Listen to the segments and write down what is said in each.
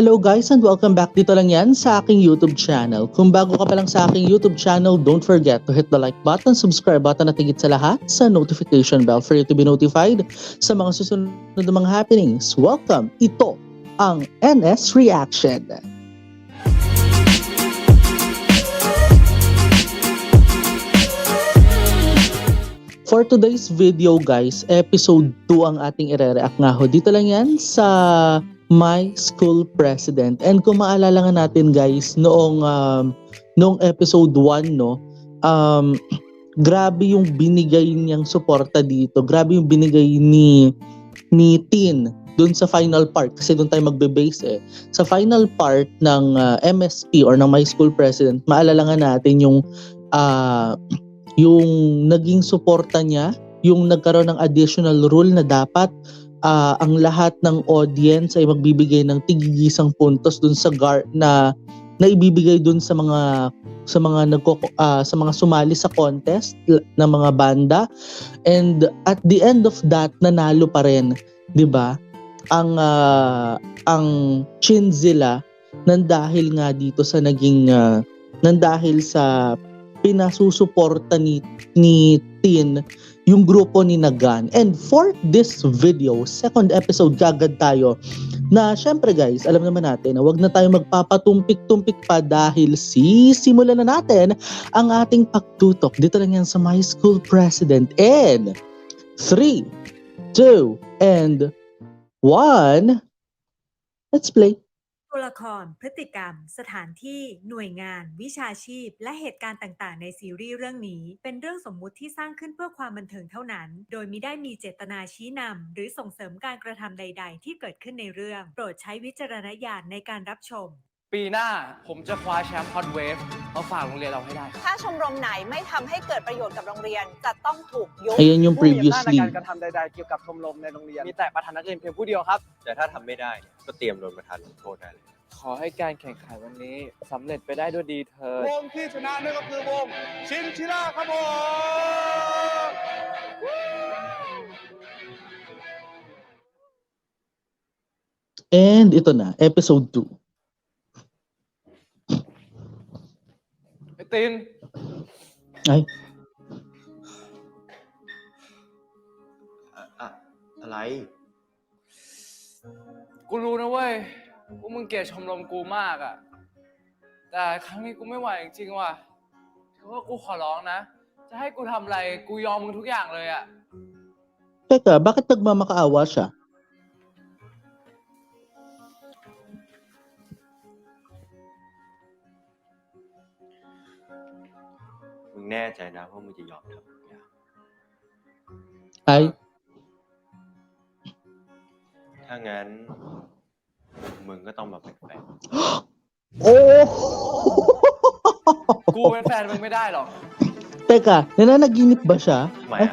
Hello guys and welcome back dito lang yan sa aking YouTube channel. Kung bago ka pa lang sa aking YouTube channel, don't forget to hit the like button, subscribe button at higit sa lahat sa notification bell for you to be notified sa mga susunod na mga happenings. Welcome! Ito ang NS Reaction. For today's video guys, episode 2 ang ating ire-react nga ho. Dito lang yan sa My School President. And kung maalala nga natin guys, noong episode 1, no, grabe yung binigay niyang suporta dito. Grabe yung binigay ni Tin dun sa final part. Kasi dun tayo magbe-base eh. Sa final part ng MSP or ng My School President, maalala nga natin yung naging suporta niya, yung nagkaroon ng additional rule na dapat ang lahat ng audience ay magbibigay ng tigigisang puntos dun sa na ibibigay dun sa mga sumali sa contest ng mga banda, and at the end of that nanalo pa rin, 'di ba? Ang Chinzilla nang dahil nga dito sa nandahil sa pinasusuporta ni Tin yung grupo ni Nagan. And for this video, second episode kagad tayo, na syempre guys, alam naman natin na wag na tayo magpapatumpik-tumpik pa dahil simulan na natin ang ating pagtutok. Dito lang yan sa My School President. And 3, 2, and 1, let's play. ตัวละครพฤติกรรมสถานที่หน่วยงานวิชาชีพและเหตุการณ์ต่างๆในซีรีส์เรื่องนี้เป็นเรื่องสมมุติที่สร้างขึ้นเพื่อความบันเทิงเท่านั้นโดยมิได้มีเจตนาชี้นำหรือส่งเสริมการกระทำใดๆที่เกิดขึ้นในเรื่องโปรดใช้วิจารณญาณในการรับชมปีหน้าผมจะคว้าแชมป์ฮอตเวฟมาฝากโรงเรียนเราให้ได้ถ้าชมรมไหนไม่ทำให้เกิดประโยชน์กับโรงเรียนจะต้องถูกยุบ Ayan yung ผู้มีอำนาจใน previously การกระทำใดๆเกี่ยวกับชมรมในโรงเรียนมีแต่ประธานนักเรียนเพียงผู้เดียวครับแต่ถ้าทำไม่ได้เนี่ยก็เตรียมโดนประธานลงโทษได้เลยขอให้การแข่งขันวันนี้สำเร็จไปได้ด้วยดีเถิดวงที่ชนะนั่นก็คือวงชินชิล่าครับผม And ito na, episode 2. ไอ้ติน Ay, อะไร กูรู้นะเว้ยว่ามึงเกลียดชมรมกูมากอ่ะแต่ครั้งนี้กูไม่ไหวจริงๆว่ะถือว่ากูขอร้องนะจะให้กูทำอะไรกูยอมมึงทุกอย่างเลยอ่ะ teka, bakit nagmamakaawa siya? มึงแน่ใจนะว่ามึงจะยอมทำทุกอย่าง Ay, ถ้างั้น มึงก็ต้องมาเป็นแฟน oh! กูเป็นแฟนมึงไม่ได้หรอก Teka, nananaginip ba siya? ทำไมอ่ะ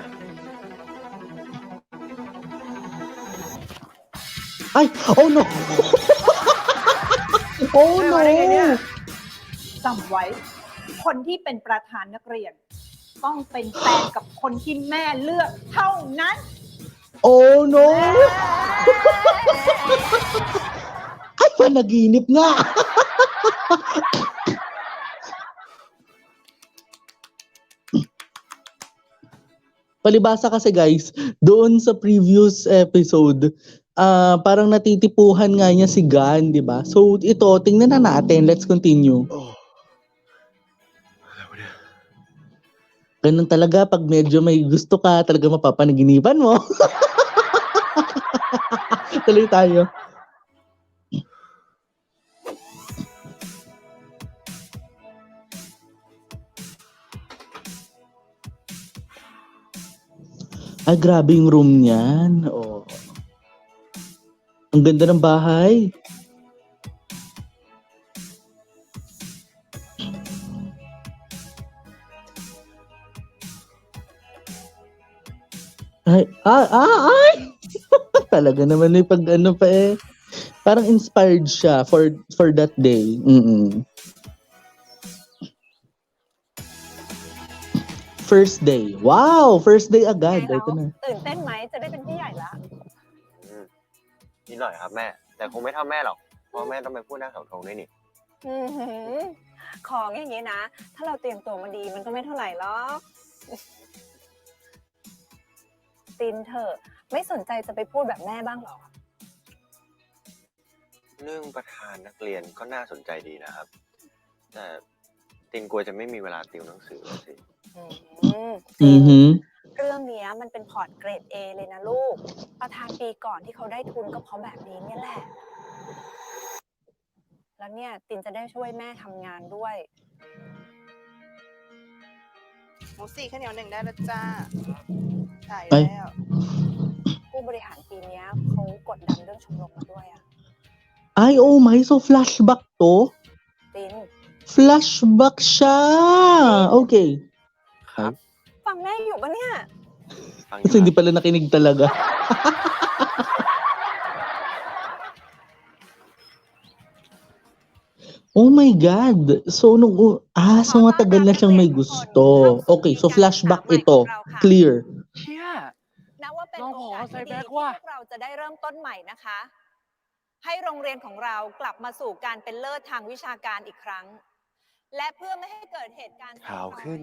Ay, oh no! Oh no! จำไว้คนที่เป็นประธานนักเรียนต้องเป็นแฟนกับคนที่แม่เลือกเท่านั้น Oh no! Ay, panaginip nga! Palibasa kasi guys, doon sa previous episode, parang natitipuhan nga niya si Gan, di ba? So ito, tingnan na natin. Let's continue. Ganun talaga, pag medyo may gusto ka, talaga mapapanaginipan mo. Tuloy tayo. Ay, grabe yung room niyan. Oh. Ang ganda ng bahay. Ay, ay! Talaga naman may pag ano pa eh. Parang inspired siya for that day. First day. Wow! First day agad. ไง Ito แล้ว na. ตื่นเต้นไหมจะได้เป็นพี่ใหญ่ละ นิดหน่อยครับแม่ แต่คงไม่เท่าแม่หรอก เพราะ พ่อแม่ต้องไปพูดหน้าเสาธงด้วยนี่ อื้อหือของอย่างนี้นะ ถ้าเราเตรียมตัวมาดีมันก็ไม่เท่าไหร่หรอกตินเถอะไม่สนใจจะไปพูดแบบแม่บ้างหรอ เรื่องประธานนักเรียนก็น่าสนใจดีนะครับ แต่ตินกลัวจะไม่มีเวลาติวหนังสือแล้วสิ อืม อือหือ เรื่องเนี้ยมันเป็นพอร์ตเกรด A เลยนะลูก ประธานปีก่อนที่เขาได้ทุนก็เพราะแบบนี้เนี่ยแหละ แล้วเนี่ยตินจะได้ช่วยแม่ทำงานด้วย หมูสี่ข้าวเหนียว1ได้แล้วจ้าถ่าย เอ้ย แล้ว ผู้บริหารปีเนี้ยเขากดดันเรื่องชมรมมาด้วยอะ Ay, oh my, so flashback to? ติน Flashback siya! Okay. ครับ ฟังแม่อยู่ปะเนี่ย ฟังอยู่ Kasi hindi pala nakinig talaga. Oh my God! So, so matagal na siyang may gusto. Okay, so flashback ito. Clear. เชี่ย นับว่าเป็น ลอง โอ ขอก าส ใส่ ที่ แบ็ ดี ค ที่ ว่ะ พวกเราจะได้เริ่มต้นใหม่นะคะ ให้โรงเรียนของเรากลับมาสู่การเป็นเลิศทางวิชาการอีกครั้ง และเพื่อไม่ให้เกิดเหตุการณ์ ขาวขึ้น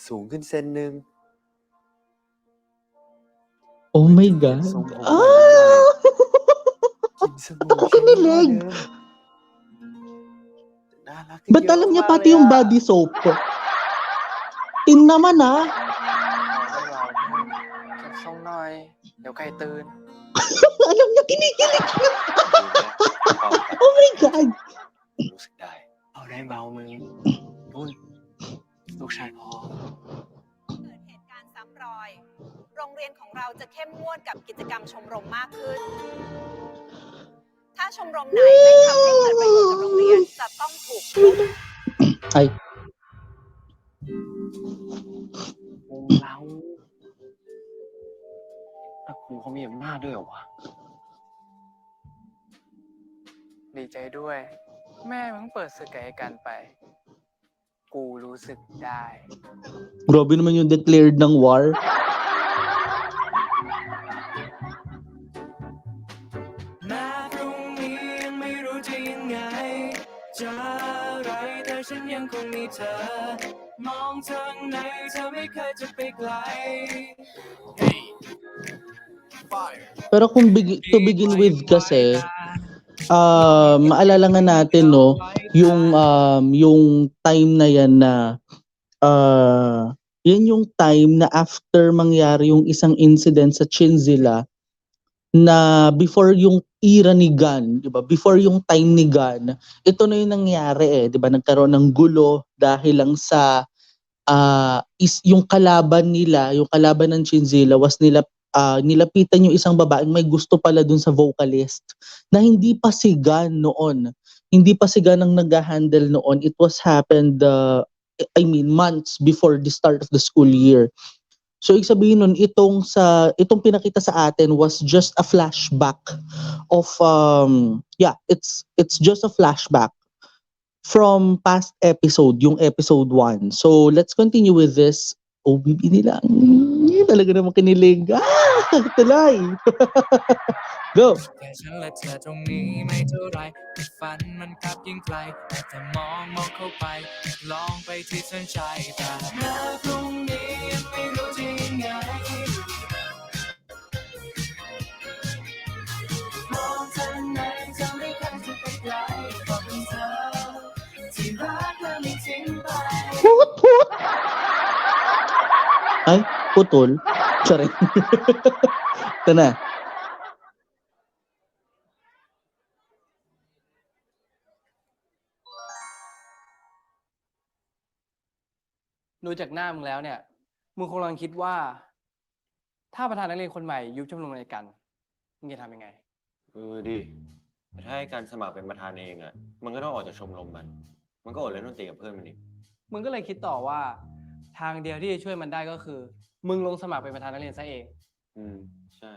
สูงขึ้นเส้นหนึ่ง Oh my God. ทรงผม Ah! กินสบู่ Kinilig น่ารัก Ba't alam niya pati yung body soap? Tin naman ah. ทรงหน่อย เดี๋ยวไก่ตื่น Alam niya, kinikilig siya. ดูเนี่ยพ่อ Oh my God. รู้สึกได้ เอาได้เบามือนุ่นลูกชายพอ เกิดเหตุการณ์ซ้ำรอย โรงเรียนของเราจะเข้มงวดกับกิจกรรมชมรมมากขึ้น ถ้าชมรมไหนไม่ทำให้เกิดประโยชน์กับโรงเรียนจะต้องถูกยุบ Ay. วงเราแต่ครูเขามีอำนาจด้วยเหรอวะ ดีใจด้วย แม่มึงเปิดศึกกับไอ้กันไป กูรู้สึกได้ Grabe naman yung declared ng war. แม้พรุ่งนี้ยังไม่รู้จะยังไง จะอะไรแต่ฉันยังคงมีเธอ มองทางไหนเธอไม่เคยจะไปไกล Pero kung to begin with kasi, maalala nga natin no, yung time na yan na yan yung time na after mangyari yung isang incident sa Chinzilla na before yung era ni Gun, 'di ba? Before yung time ni Gun, ito na yung nangyari 'di ba? Nagkaroon ng gulo dahil lang sa yung kalaban nila, yung kalaban ng Chinzilla was nilapitan yung isang babaeng may gusto pala dun sa vocalist na hindi pa si Gun noon. Hindi pa si Gun ang nag-handle noon. It was happened months before the start of the school year. So ibig sabihin nun, itong pinakita sa atin was just a flashback of it's just a flashback from past episode, yung episode 1. So let's continue with this. OBB nila. Talaga naman kinilig. Tuloy. Go. แต่ฉันและเธอตรงนี้ไม่เท่าไรแต่ฝันมันกลับยิ่งไกลแต่ถ้ามองเข้าไปลองไปที่เส้นชัยแต่แม้พรุ่งนี้ยังไม่รู้จะยังไงมองทางไหนเธอไม่เคยจะไปไกลก็เป็นเธอที่รักและไม่ทิ้งไป Put. Ay, putol. Sorry. Ito na. ดูจากหน้ามึงแล้วเนี่ย มึงคงกำลังคิดว่า ถ้าประธานนักเรียนคนใหม่ยุบชมรมอะไรกัน มึงจะทำยังไง ดิแต่ถ้าให้การสมัครเป็นประธานเองอ่ะ มันก็ต้องออกจากชมรมมันก็อดเล่นดนตรีกับเพื่อนมันอีก มึงก็เลยคิดต่อว่า ทางเดียวที่จะช่วยมันได้ก็คือ มึงลงสมัครเป็นประธานนักเรียนซะเอง ใช่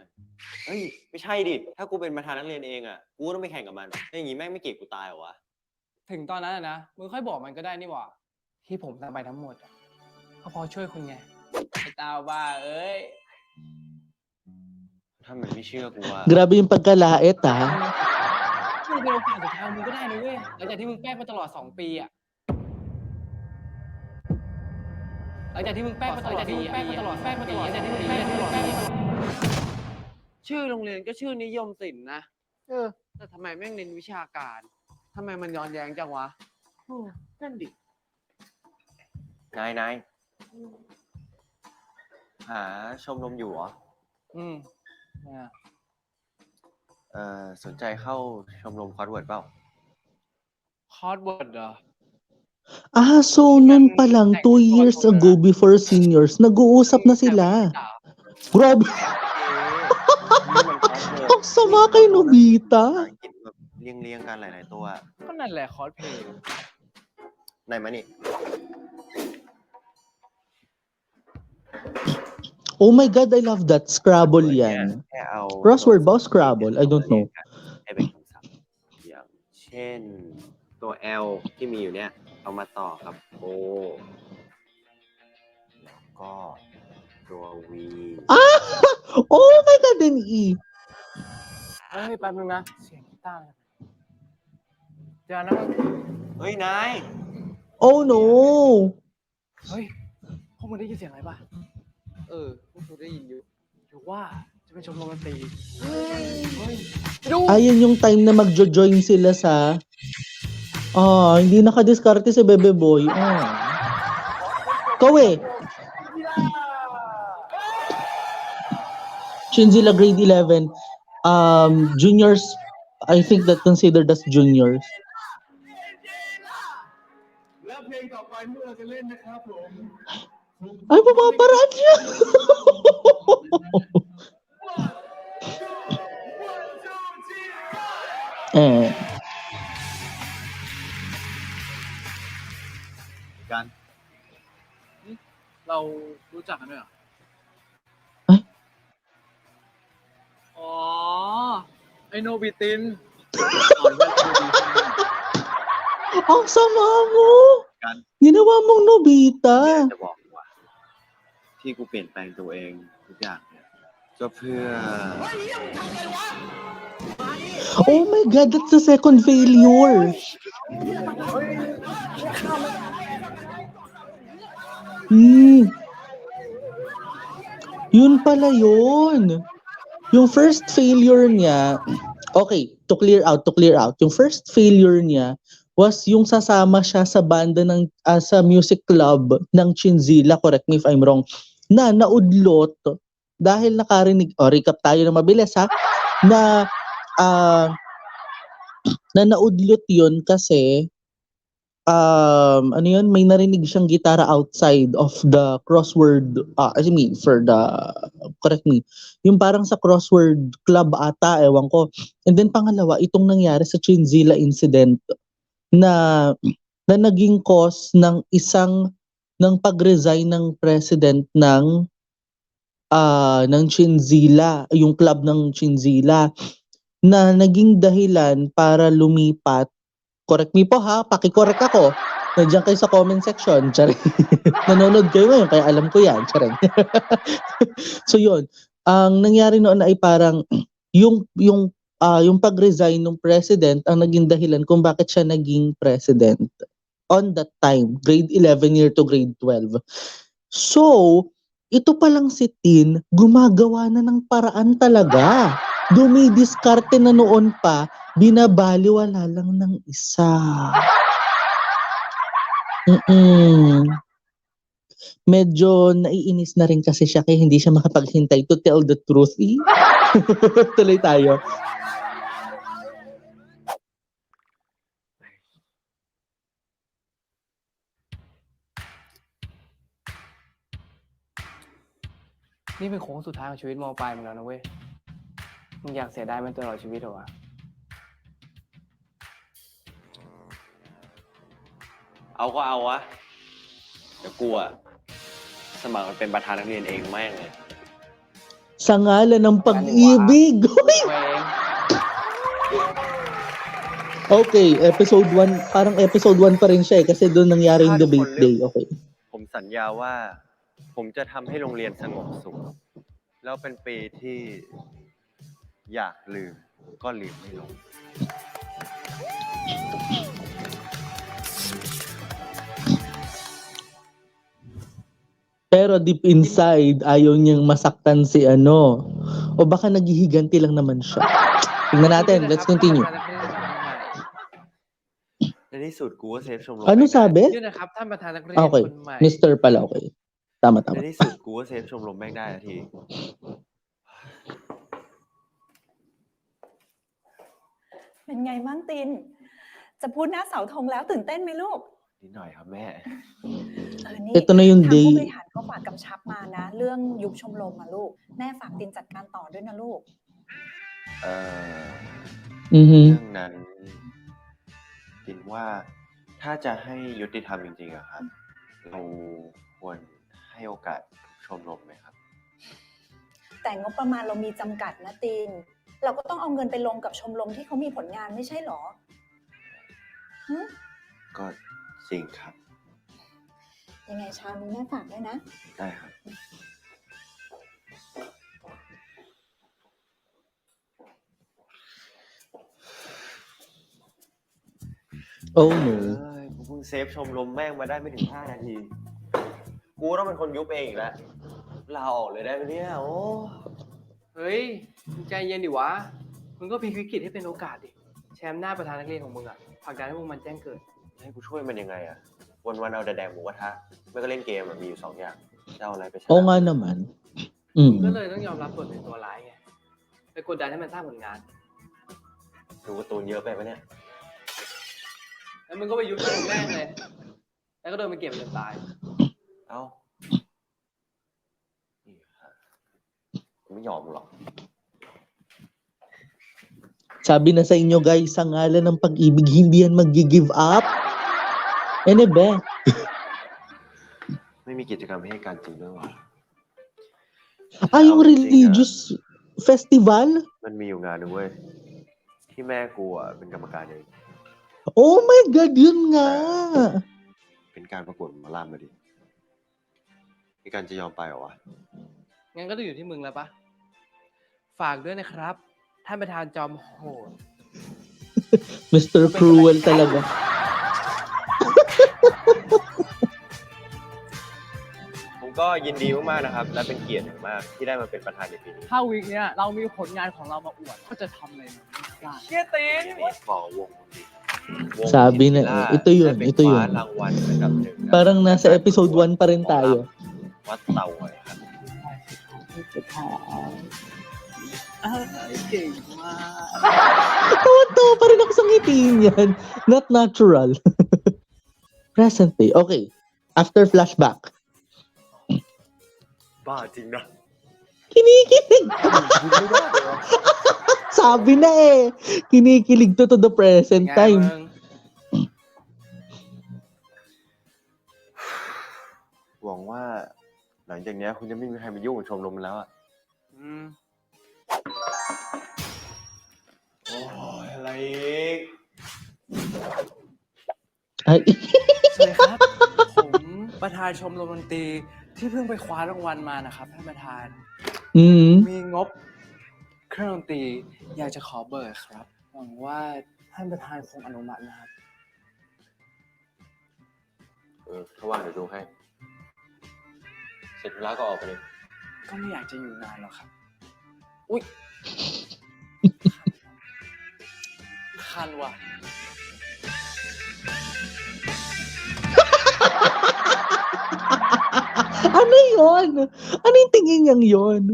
เฮ้ย ไม่ใช่ดิ ถ้ากูเป็นประธานนักเรียนเองอ่ะ กูก็ต้องไปแข่งกับมันถ้าอย่างงี้แม่งไม่เกลียดกูตายเหรอวะ ถึงตอนนั้นนะ มึงค่อยบอกมันก็ได้นี่หว่า ที่ผมทำไปทั้งหมดอะก็เพอช่วยคุณไงไอ้ตาบ้าเอ้ย ถ้ามันไม่เชื่อกูว่า Grabe yung pagkalait ha. มึงเป็นโอกาสสุดท้ายของมึงก็ได้นะเว้ยหลังจากที่มึงแป้งมาตลอด2 ปีอ่ะหลังจากที่มึงแป้งมาตลอด2 ปีชื่อโรงเรียนก็ชื่อนิยมศิลป์นะแต่ทำไมแม่งเน้นวิชาการทำไมมันย้อนแย้งจังวะนั่นดิ นายหาชมรมอยู่เหรอ เนี่ย สนใจเข้าชมรมคอร์สเวิร์ดเปล่า คอร์สเวิร์ดเหรอ So nun pa lang 2 years ago before seniors, nag-uusap na sila. Grabe, ang sama kay ภา Nobita. ษาอังกฤษแบบเรียงกันหลายๆตัว ก็นั่นแหละคอร์สเพลย์ ไหนมานี่ Oh my God, I love that. Scrabble เนี่ย yan. แค่เอา Crossword ba o Scrabble? I don't know. ให้เป็นคำศัพท์อย่างเช่น ตัว L ที่มีอยู่เนี่ย เอามาต่อกับ O แล้วก็ตัว V Oh my God, then E. เฮ้ยแป๊บนึงนะ เสียงกีตาร์เลยเดี๋ยวนะ เฮ้ย นาย Oh no. เฮ้ยพวกมึงได้ยินเสียงอะไรป่ะ พวกกูได้ยินอยู่หรือว่าจะเป็นชมรมดนตรีเฮ้ยดู Ayan yung time na magjo-join sila sa... hindi nakadiskarte si Bebe Boy. Ikaw eh. Shinzilla grade 11. Juniors, I think that considered as juniors. และเพลงต่อไปที่เราจะเล่นนะครับผม Ay, bumaparaan siya. eh. กัน เรารู้จักกันด้วยเหรอ เอ๊ะ อ๋อ ไอโนบิติน Ang sama mo. กัน Ginawa mong Nobita. จะบอกว่า ที่กูเปลี่ยนแปลงตัวเองทุกอย่างเนี่ยก็เพื่อ Oh my God, that's the second failure. Yun pala yun. Yung first failure niya, okay, to clear out. Yung first failure niya was yung sasama siya sa banda ng sa music club ng Chinzilla, correct me if I'm wrong, na naudlot dahil nakarinig, recap tayo na mabilis ha, na na naudlot yun kasi ano yun, may narinig siyang gitara outside of the crossword, correct me, yung parang sa crossword club ata, ewan ko. And then pangalawa, itong nangyari sa Chinzilla incident na naging cause ng pag-resign ng president ng Chinzilla, yung club ng Chinzilla, na naging dahilan para lumipat. Correct me po ha, paki-correct ako. Nandiyan kayo sa comment section. Charing. Nanonood kayo ngayon, kaya alam ko yan. Charing. So yun, ang nangyari noon ay parang yung pag-resign ng president ang naging dahilan kung bakit siya naging president. On that time, grade 11 year to grade 12. So, ito pa lang si Tin, gumagawa na ng paraan talaga. Dumidiskarte na noon pa, binabaliwala lang ng isa. Medyo naiinis na rin kasi siya kaya hindi siya makapaghintay to tell the truth. Tuloy tayo.นี่เป็นโค้งสุดท้ายของชีวิตม.ปลายมึงแล้วนะเว้ย มึงอยากเสียดายมันตลอดชีวิตเหรอวะ เอาก็เอาวะเดี๋ยวกูอะสมัครมันเป็นประธานนักเรียนเองแม่งเลย Sa ngalan ng pag-ibig. Okay, episode 1, parang episode 1 pa rin siya kasi doon nangyari yung debate day. Okay. ผมสัญญาว่าผมจะทำให้โรงเรียนสงบสุข แล้วเป็นปีที่อยากลืมก็ลืมไม่ลง Pero deep inside, ayaw niyang masaktan si ano. O baka naghihiganti lang naman siya. Tingnan natin, let's continue. ในที่สุดกูก็เซฟชมรม Ano แม่งได้ sabi? นี่นะครับท่านประธานนักเรียน Okay, คนใหม่ Mr. pala, okay. Tama, ใน tama. ที่สุดกูก็เซฟชมรมแม่งได้นาที เป็นไงบ้างติน จะพูดหน้าเสาธงแล้วตื่นเต้นไหมลูก นิดหน่อยครับแม่ นี่ Ito na yung ทางผู้ day. บริหารเขาฝากกำชับมานะ เรื่องยุบชมรมมาลูก แม่ฝากตินจัดการต่อด้วยนะลูก เอ่อ Mhm. เรื่องนั้นตินว่าถ้าจะให้ยุติธรรมจริงๆอะครับ เราควรให้โอกาสทุกชมรมไหมครับ แต่งบประมาณเรามีจำกัดนะติน เราก็ต้องเอาเงินไปลงกับชมรมที่เขามีผลงานไม่ใช่หรอฮะ ก็จริงครับ ยังไงเช้านี้แม่ฝากด้วยนะ ได้ครับ Oh เอ้ no. ยกูเพิ่งเซฟชมรมแม่งมาได้ไม่ถึง5 นาที กูต้องเป็นคนยุบเองอีกแล้วลาออกเลยได้ไหมเนี่ย โอ้ เฮ้ยมึงใจเย็นดิวะ มึงก็พลิกวิกฤตให้เป็นโอกาสดิ แชมป์หน้าประธานนักเรียนของมึงอ่ะผลักดันให้พวกมันแจ้งเกิด ให้กูช่วยมันยังไงอะวันๆเอาแต่แดกหมูกระทะไม่ก็เล่นเกมอะมีอยู่2 อย่างจะเอาอะไรไปชนะ Oo nga naman. มึงก็ Mm. เลยต้องยอมรับบทเป็นตัวร้ายไง ไปกดดันให้มันสร้างผลงาน ดูการ์ตูนเยอะไปปะเนี่ย แล้วมึงก็ไปยุบชมรมแม่งเลย แล้วก็โดนไปเก็บจนตาย เอ้านี่ฮะกูไม่ยอมมึงหรอก Sabi na sa inyo guys, sa ngalan ng pag-ibig, hindi yan mag-give up. Ano ba? ไม่มีกิจกรรมให้การจริงด้วยวะ Ah, yung religious festival? มันมีอยู่งานหนึงเว้ย ที่แม่กูอ่ะเป็นกรรมการเอง Oh my God, yun nga. เป็นการประกวดหมอลำมาดิพี่การจะยอมไปเหรอวะ งั้นก็ต้องอยู่ที่มึงแล้วปะ ฝากด้วยนะครับ ท่านประธานจอมโหด Mr. Cruel talaga. ผมก็ยินดีมากๆนะครับ และเป็นเกียรติอย่างมากที่ได้มาเป็นประธานในปีนี้ ถ้าวีคเนี้ยเรามีผลงานของเรามาอวด ก็จะทำอะไรมันไม่ได้เชี่ยตีน บอกวงดีวง Sabi na, ศิลา ito yun, ได้เป็น ito คว้า yun. รางวัลอันดับ 1 Parang nasa episode 1 pa rin tayo. วัดเตาเลยครับ เก่งมาก Tawa-tawa pa rin ako sa ngiti niyan. Not natural. Present day. Okay. After flashback. บ้าจริงนะ Kinikilig. Sabi na eh. Kinikilig to the present ไง time. มึง หวังว่าหลังจากเนี้ยคุณจะไม่มีใครมายุ่งกับชมรมแล้วอ่ะ อืม โอ้ยอะไรอีก Ay, สวัสดีครับ ผมประธานชมรมดนตรีที่เพิ่งไปคว้ารางวัลมานะครับท่านประธาน mm. มีงบเครื่องดนตรีอยากจะขอเบิกครับ หวังว่าท่านประธานคงอนุมัตินะครับ ถ้าว่างเดี๋ยวดูให้ เสร็จธุระก็ออกไปเลย ก็ไม่อยากจะอยู่นานหรอกครับ อุ๊ย คันว่ะ Ano yun? Ano yung tingin niyang yun?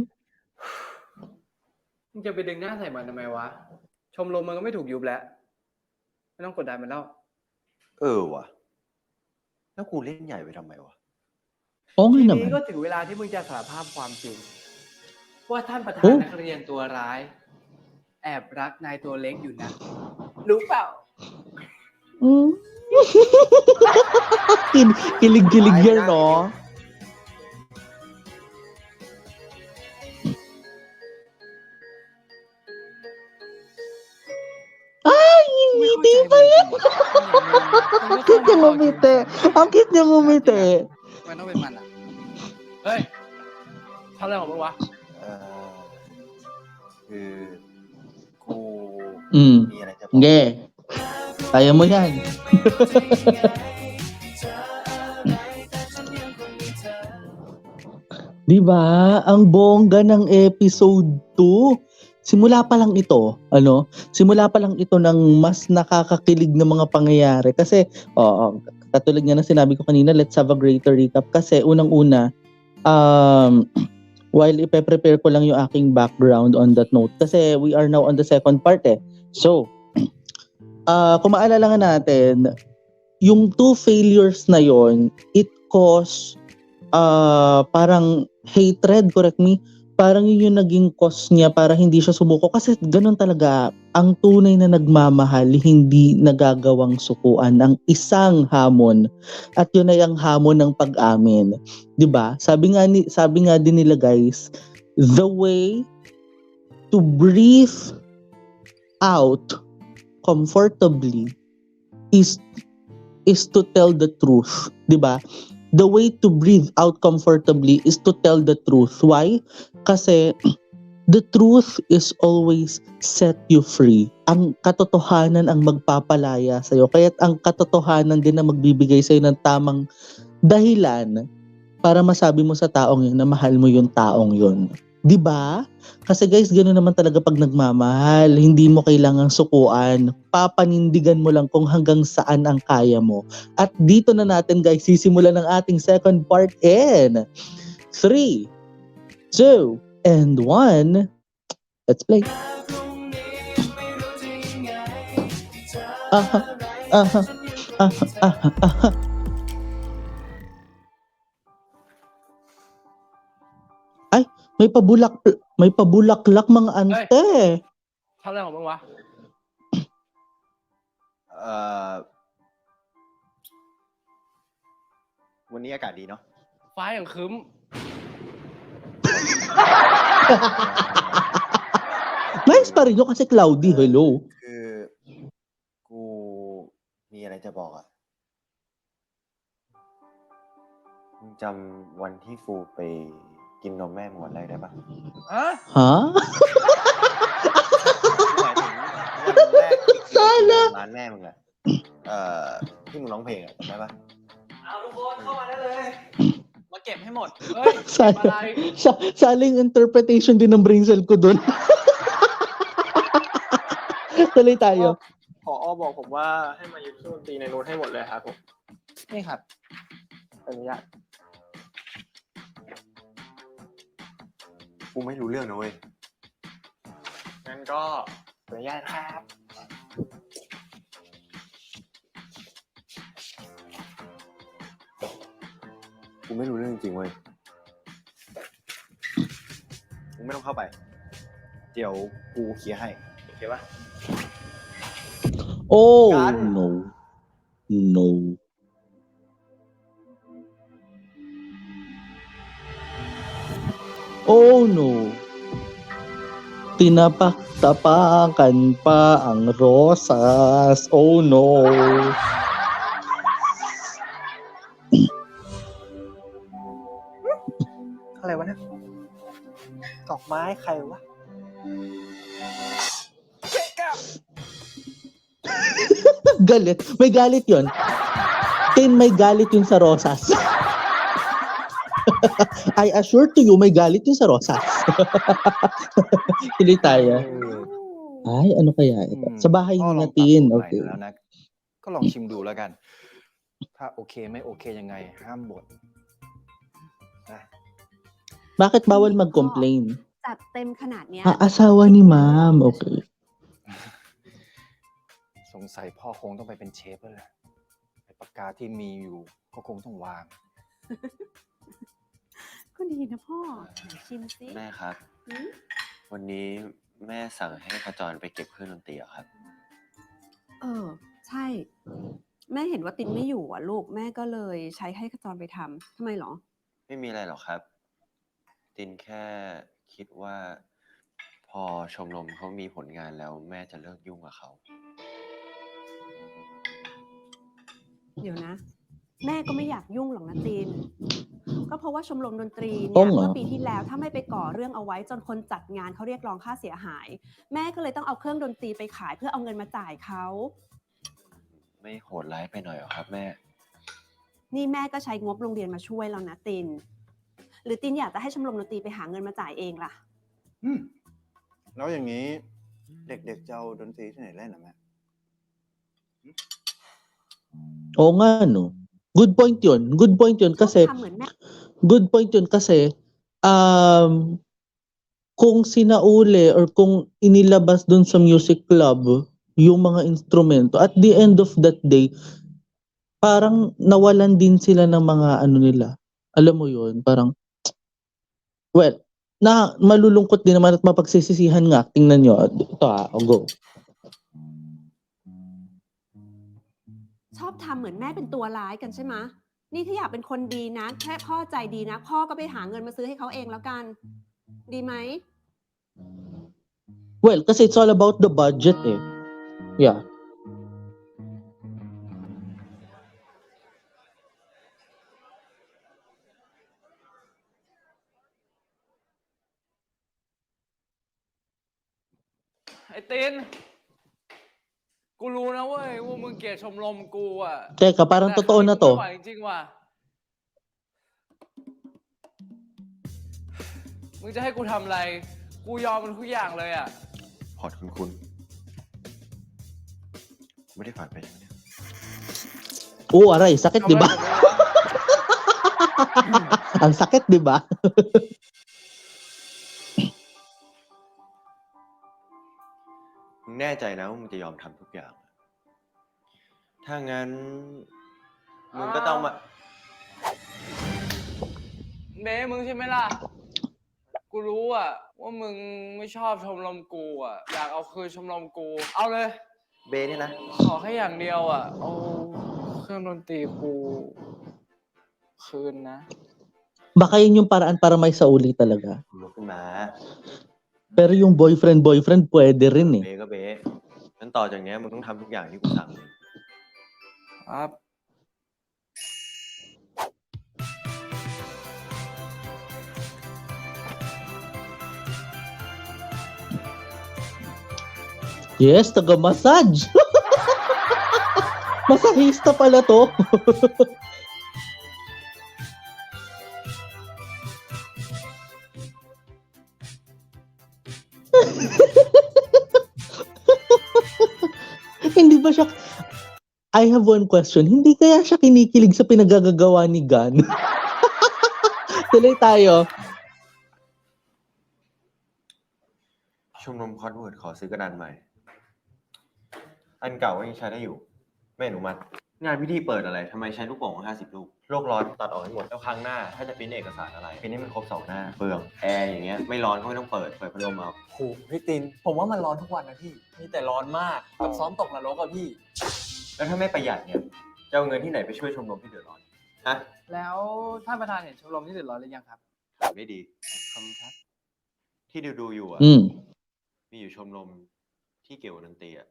มึงจะไปดึงหน้าใส่มันทำไมวะ ชมรมมันก็ไม่ถูกยุบแล้ว ไม่ต้องกดดันมันแล้ว ว่ะ แล้วกูเล่นใหญ่ไปทำไมวะ Oo ที nga นี้ naman. ก็ถึงเวลาที่มึงจะสารภาพความจริง ว่าท่านประธา โอ้ นนักเรียนตัวร้าย แอบรักนายตัวเล็กอยู่นะ รู้เปล่า Mm. Kilig-kilig yan, no? Ay, ngiti pa yan! Ang cute niya ngumiti. Ang cute niya ngumiti. มันต้องเป็นมันอ่ะ เฮ้ยทำอะไรของมึงวะ คือกู Mm. มีอะไรจะบอก Yeah. Kaya mo yan. Di ba? Ang bongga ng episode 2. Simula pa lang ito, simula pa lang ito ng mas nakakakilig na mga pangyayari. Kasi, katulad nga na sinabi ko kanina, let's have a greater recap. Kasi unang-una, while ipe-prepare ko lang yung aking background on that note. Kasi we are now on the second part eh. So, kung maalala nga natin, yung 2 failures na yon, it caused parang hatred, correct me, parang yun yung naging cause niya para hindi siya sumuko. Kasi ganun talaga, ang tunay na nagmamahal, hindi nagagawang sukuan ang isang hamon. At yun ay ang hamon ng pag-amin. 'Di ba? Sabi nga din nila guys, the way to breathe out comfortably is to tell the truth, 'di ba? The way to breathe out comfortably is to tell the truth. Why? Kasi the truth is always set you free. Ang katotohanan ang magpapalaya sa'yo. Kaya't ang katotohanan din na magbibigay sa'yo ng tamang dahilan para masabi mo sa taong yun na mahal mo yung taong yun. 'Di ba? Kasi guys, gano'n naman talaga pag nagmamahal. Hindi mo kailangang sukuan. Papanindigan mo lang kung hanggang saan ang kaya mo. At dito na natin guys, sisimulan ng ating second part in 3, 2, and 1. Let's play. Aha, aha, aha, aha, aha. Ay, may pabulaklak mga ante. ทำอะไรของมึงวะ วันนี้อากาศดีเนาะ ฟ้าอย่างครึ้ม Nice pa rin yun kasi cloudy. Hello. คือกูมีอะไรจะบอกอ่ะ มึงจำวันที่ฟูไปกินนมแม่มึงวันแรกได้ปะ ฮะ Ha? หมายถึงวันแรกที่กินนมร้านแม่มึงอ่ะ ที่มึงร้องเพลงอ่ะจำได้ปะ เอาทุกคนเข้ามาได้เลย มาเก็บให้หมด เฮ้ย Sayang. อะไร Saling interpretation din ng brain cell ko dun. Tuloy tayo. ผอบอกผมว่าให้มายึดเครื่องดนตรีในโน้ตให้หมดเลยครับผมนี่ครับอนุญาต กูไม่รู้เรื่องนะเว้ย งั้นก็อนุญาตครับ กูไม่รู้เรื่องจริงๆเว้ย มึงไม่ต้องเข้าไป เดี๋ยวกูเคลียร์ให้ โอเคปะ Oh, Gan. no. No. Oh, no. Tinapak-tapakan pa ang rosas. Oh, no. อะไรวะเนี่ยดอกไม้ใครวะ Galit. May galit yun. Tin, may galit yun sa rosas. I assure to you, may galit yun sa rosas. Tuloy tayo. Ay, ano kaya ito? Sa bahay พ่อลอง natin. ปรับสูตรใหม่ Okay. แล้วนะ ก็ลองชิมดูแล้วกัน ถ้าโอเคไม่โอเคยังไง ห้ามบ่นนะ Bakit bawal mag-complain? จัดเต็มขนาดเนี้ย Asawa ni ma'am. Okay. สงสัยพ่อคงต้องไปเป็นเชฟแล้วแหละไอ้ปากกาที่มีอยู่ก็คงต้องวาง ก็ดีนะพ่อไหนชิมสิ แม่ครับ หืม วันนี้แม่สั่งให้ขจรไปเก็บเครื่องดนตรีเหรอครับ ใช่ แม่เห็นว่าตินไม่อยู่อ่ะลูกแม่ก็เลยใช้ให้ขจรไปทำทำไมหรอ ไม่มีอะไรหรอกครับ ตินแค่คิดว่า พอชมรมเขามีผลงานแล้วแม่จะเลิกยุ่งกับเขา เดี๋ยวนะ แม่ก็ไม่อยากยุ่งหรอกนะติน ก็เพราะว่าชมรมดนตรี ต้ เนี่ อย งเหรอ เมื่อปีที่แล้วถ้าไม่ไปก่อเรื่องเอาไว้จนคนจัดงานเขาเรียกร้องค่าเสียหาย แม่ก็เลยต้องเอาเครื่องดนตรีไปขายเพื่อเอาเงินมาจ่ายเขา ไม่โหดร้ายไปหน่อยเหรอครับแม่ นี่แม่ก็ใช้งบโรงเรียนมาช่วยแล้วนะติน หรือตินอยากจะให้ชมรมดนตรีไปหาเงินมาจ่ายเองล่ะ แล้วอย่างนี้เด็กๆจะเอาดนตรีที่ไหนเล่นนะแม่ Oo nga, no? Good point yun. Good point yun ชอบ kasi, ทำเหมือนแม่ good point yun kasi, kung sinauli or kung inilabas dun sa music club yung mga instrumento, at the end of that day, parang nawalan din sila ng mga ano nila. Alam mo yun, parang, well, na malulungkot din naman at mapagsisisihan nga. Tingnan nyo. Ito go. ชอบทำเหมือนแม่เป็นตัวร้ายกันใช่ไหมะนี่ถ้าอยากเป็นคนดีนะ แค่พ่อใจดีนะ พ่อก็ไปหาเงินมาซื้อให้เขาเองแล้วกัน ดีไหม Well, kasi it's all about the budget eh. Yeah. ไอ้ตินกูรู้นะเว้ยว่ามึงเกลียดชมรมกูอ่ะ Teka, parang แต่ totoo ครั้ง na นี้กู to. ไม่ไหวจริงๆว่ะ มึงจะให้กูทำอะไร กูยอมมันทุกอย่างเลยอ่ะ พอร์ตคุณไม่ได้ฝันไปใช่ไหมเนี่ย Oh, aray, sakit 'di ทำอะไร ba? ผมไม่รู้วะ Ang sakit 'di ba? มึงแน่ใจนะว่ามึงจะยอมทำทุกอย่าง ถ้างั้น มึงก็ต้องมา เบ้มึงใช่ไหมล่ะ กูรู้อ่ะว่ามึงไม่ชอบชมรมกูอ่ะ อยากเอาคืนชมรมกู เอาเลย เบเนี่ยนะ ขอแค่อย่างเดียวอ่ะ เอาเครื่องดนตรีกูคืนนะ Baka yun yung paraan para may sauli talaga. ลุกขึ้นมา Pero yung boyfriend pwede rin เบ eh. ก็เบงั้นต่อจากเนี้ยมึงต้องทำทุกอย่างที่กูสั่งเลย ครับ Yes, taga-massage. Masahista pala to. Hindi ba siya... I have one question. Hindi kaya siya kinikilig sa pinagagagawa ni Gan? Tuloy tayo. ชมรมคอนเวิร์ตขอซื้อกระดานใหม่ อันเก่าก็ยังใช้ได้อยู่ ไม่อนุมัติ งานพิธีเปิดอะไรทำไมใช้ลูกโป่ง50 ลูก โลกร้อนตัดออกให้หมด แล้วครั้งหน้า ถ้าจะพิมพ์เอกสารอะไรพิมพ์ให้มันครบ2 หน้า เปลืองแอร์อย่างเงี้ย ไม่ร้อนก็ไม่ต้องเปิดพัดลมเอา โหพี่ติน ผมว่ามันร้อนทุกวันนะพี่ มีแต่ร้อนมากกับซ้อมตกนรกอะพี่ แล้วถ้าไม่ประหยัดเนี่ย จะเอาเงินที่ไหนไปช่วยชมรมที่เดือดร้อน ฮะ แล้วท่านประธานเห็นชมรมที่เดือดร้อนหรือยังครับ ไม่ดีขอบคุณครับ ที่ดูอยู่อ่ะ มีอยู่ชมรมที่เกี่ยวกับดนตรีอ่ะ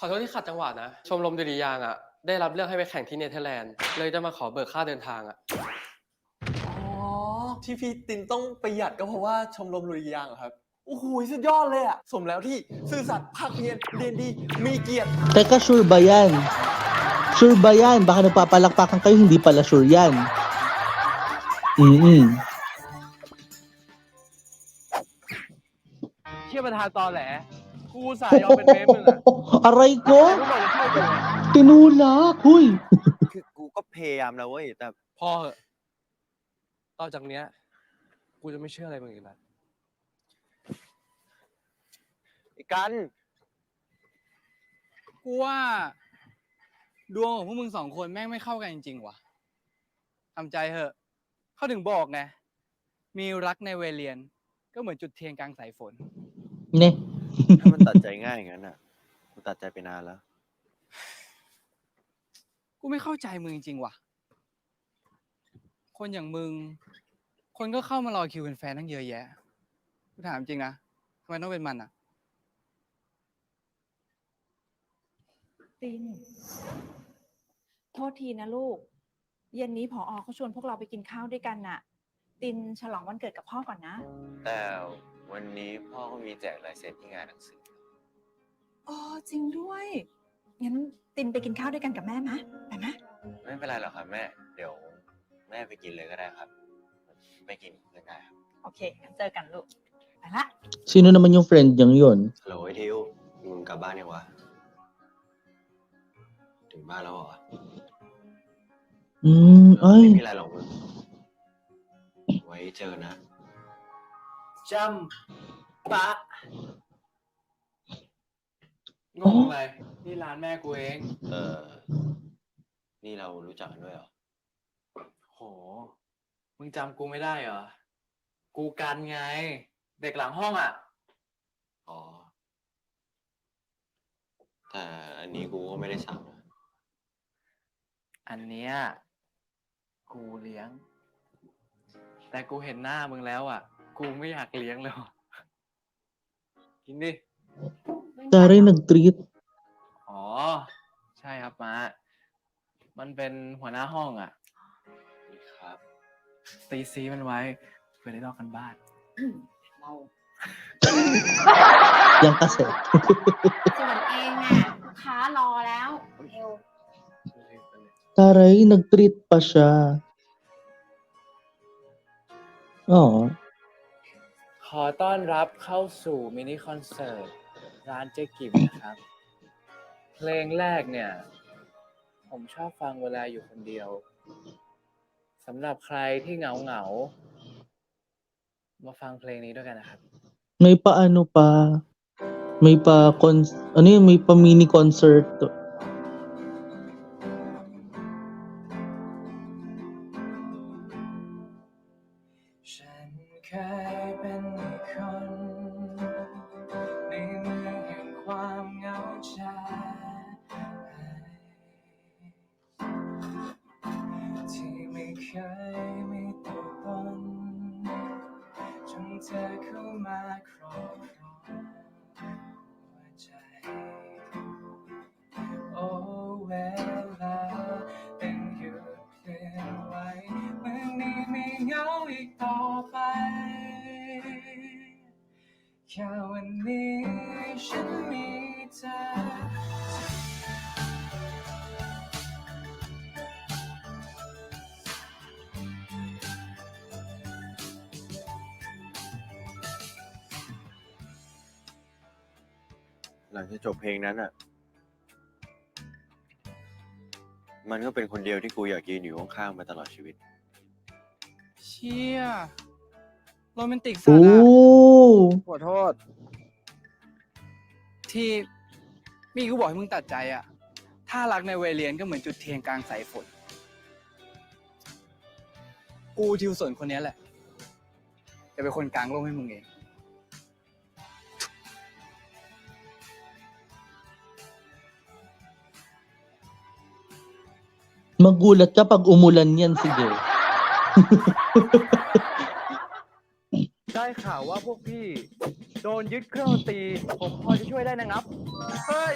ขอโทษที่ขัดจังหวะนะ ชมรมดุริยางค์อ่ะ ได้รับเลือกให้ไปแข่งที่เนเธอร์แลนด์ เลยจะมาขอเบิกค่าเดินทางอ่ะ อ๋อ ที่พี่ตินต้องประหยัดก็เพราะว่าชมรมดุริยางค์เหรอครับ โอ้โหสุดยอดเลยอะสมแล้วที่ซื่อสัตย์ภาคเพียรเรียนดี มีเกียรติ Teka, sure ba yan? Sure ba yan? Baka nagpapalakpakan kayo, hindi pala sure yan. Mm-mm. เชี่ยประธานตอแหล กูสายยอมเป็นเบฟมึงอ่ะ Aray แต่ ko! กูบอกจะช่วยกู Tinulak! Huy! คือกูก็พยายามแล้วเว้ย แต่ พอเหอะต่อจากเนี้ย กูจะไม่เชื่ออะไรมึงอีกแล้ว ไอ้กัน กูว่า ดวงของพวกมึง2 คนแม่งไม่เข้ากันจริงๆว่ะทำใจเหอะ เขาถึงบอกไง มีรักในเวรเรียน ก็เหมือนจุดเทียนกลางสายฝน Ne. ถ้ามันตัดใจง่ายอย่างนั้นอ่ะ กูตัดใจไปนานแล้ว กูไม่เข้าใจมึงจริงๆว่ะ คนอย่างมึง คนก็เข้ามารอคิวเป็นแฟนตั้งเยอะแยะ กูถามจริงนะทำไมต้องเป็นมันอ่ะ ติน โทษทีนะลูก เย็นนี้ผอ.เขาชวนพวกเราไปกินข้าวด้วยกันน่ะ ตินฉลองวันเกิดกับพ่อก่อนนะ แต่วันนี้พ่อก็มีแจกลายเซ็นที่งานหนังสือ อ๋อจริงด้วย งั้นตินไปกินข้าวด้วยกันกับแม่ไหมไปไหม ไม่เป็นไรหรอกครับแม่ เดี๋ยวแม่ไปกินเลยก็ได้ครับ ไม่กินเพื่อนได้ครับ โอเคงั้นเจอกันลูก ไปละ Sino naman yung friend niyang yun? ฮัลโหลไอ้ทิวมึงกลับบ้านยังวะ ถึงบ้านแล้วเหรอ ไม่ Ay, มีอะไรหรอกมึง ไว้เจอนะ จำปะงงอะไรนี่ร้านแม่กูเอง นี่เรารู้จักกันด้วยเหรอ โห มึงจำกูไม่ได้เหรอ กูกันไง เด็กหลังห้องอ่ะ อ๋อ แต่อันนี้กูก็ไม่ได้สั่งนะ อันเนี้ยกูเลี้ยง แต่กูเห็นหน้ามึงแล้วอ่ะ กูไม่อยากเลี้ยงเลยว่ะกินดิ taray nag-treat. อ๋อ ใช่ครับมามันเป็นหัวหน้าห้องอ่ะ ครับ ตีซีมันไว้เพื่อได้ลอกกันบ้าน เรา Yan kasi. ส่วนเองอ่ะลูกค้ารอแล้วเร็ว Taray, nag-treat pa siya. Oo. ขอต้อนรับเข้าสู่มินิคอนเสิร์ตร้านเจ๊กิมนะครับ เพลงแรกเนี่ย ผมชอบฟังเวลาอยู่คนเดียวสำหรับใครที่เหงามาฟังเพลงนี้ด้วยกันนะครับ May pa ano pa. May pa ano yun, may pa mini concert. ฉันเคยเป็นคนในเมืองแห่งความเหงาใจที่ไม่เคยมีตัวตนจนเธอเข้ามาครอบครองหัวใจโอ้เวลาเป็นหยุดเคลื่อนไหวเมื่อนี้ไม่เหงาอีกต่อไปแค่วันนี้ฉันมีเธอ หลังจากจบเพลงนั้นอ่ะ มันก็เป็นคนเดียวที่กูอยากยืนอยู่ข้างๆมาตลอดชีวิต เชี่ยโรแมนติกสัตว์อะ Oh. ขอโทษ ที่มีกูบอกให้มึงตัดใจอะถ้ารักในวัยเรียนก็เหมือนจุดเทียนกลางสายฝน กูทิวสนคนนี้แหละจะเป็นคนกลางโลกให้มึงเอง Magulat ka pag umulan yan, sige. ได้ข่าวว่าพวกพี่โดนยึดเครื่องดนตรีผมพอจะช่วยได้นะครับ เฮ้ย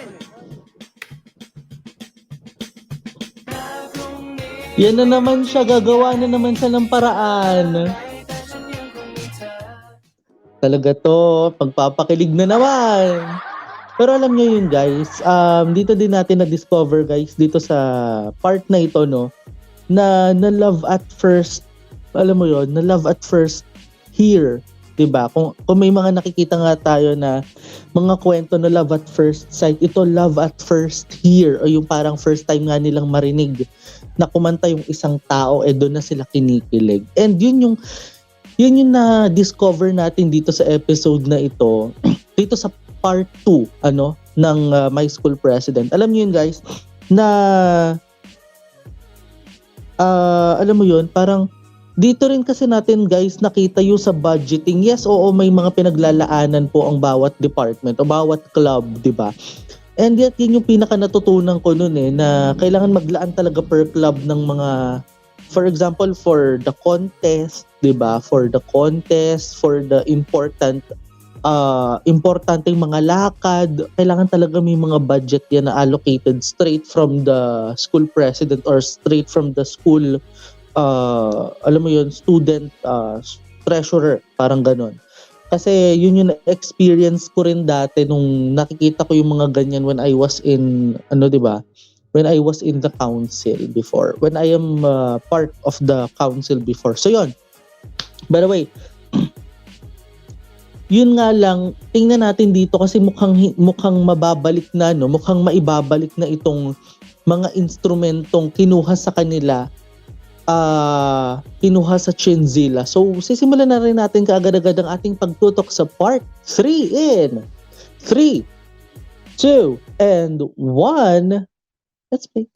Yan na naman siya, gagawa na naman siya ng paraan. Talaga to, pagpapakilig na naman. Pero alam niyo yun guys, dito din natin na-discover guys, dito sa part na ito no, na love at first, alam mo yun, na love at first here, 'di ba? Kung may mga nakikita nga tayo na mga kwento na love at first sight, ito love at first here, o yung parang first time nga nilang marinig na kumanta yung isang tao, doon na sila kinikilig. And yun yung na-discover natin dito sa episode na ito, dito sa part 2 ng My School President. Alam niyo yun guys, na alam mo yun, parang dito rin kasi natin guys nakita yung sa budgeting. Yes, oo, may mga pinaglalaanan po ang bawat department o bawat club, di ba? And yet, yun yung pinaka natutunan ko nun na kailangan maglaan talaga per club ng mga, for example, for the contest, di ba? For the contest, for the importanteng mga lakad, kailangan talaga may mga budget yan na allocated straight from the school president or straight from the school alam mo yun, student treasurer, parang ganon. Kasi yun yung experience ko rin dati nung nakikita ko yung mga ganyan when I was in, ano 'di ba? When I was in the council before. When I am part of the council before. So yun. By the way, yun nga lang, tingnan natin dito kasi mukhang mababalik na, no? Mukhang maibabalik na itong mga instrumentong kinuha sa kanila, kinuha sa Chinzilla. So, sisimulan na rin natin kaagad-agad ang ating pagtutok sa part 3 in 3, 2, and 1. Let's play.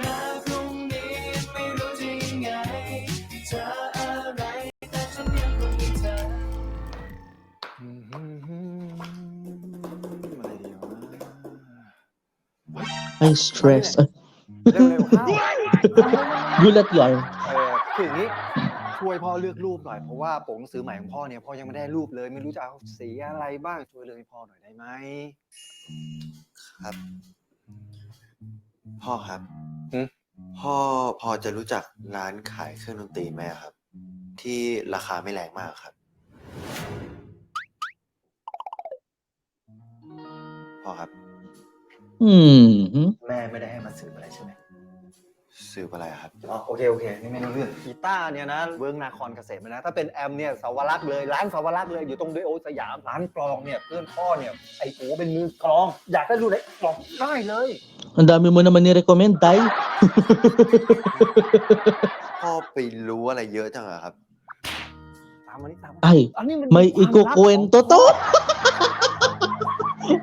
Ay, stress.เร็วๆเข้า Gulat yan.คืออย่างนี้ช่วยพ่อเลือกรูปหน่อยเพราะว่าปกหนังสือใหม่ของพ่อเนี่ยพ่อยังไม่ได้รูปเลยไม่รู้จะเอาสีอะไรบ้างช่วยเลือกให้พ่อหน่อยได้ไหม ครับ พ่อครับ หืม พ่อพอจะรู้จักร้านขายเครื่องดนตรีไหมครับ ที่ราคาไม่แรงมากครับ พ่อครับ แม่ไม่ได้ให้มาสืบอะไรใช่ไหม สืบอะไรครับ อ๋อโอเคนี่ไม่รู้เรื่องกีตาร์เนี่ยนะเวิร์กนาคอนเกษมนะถ้าเป็นแอมเนี่ยสาวรักษ์เลยร้านสาวรักษ์เลยอยู่ตรงด้วยโอสยามร้านกลองเนี่ยเพื่อนพ่อเนี่ยไอ้โอเป็นมือกลอง อยากได้ดูไหนกลองได้เลย Ang dami mo naman ni-recommend, Tay. พ่อไปรู้อะไรเยอะจังอะครับ ตามมานี่ตามมา Ay, อันนี้มัน may ความลับของ ikukwento to.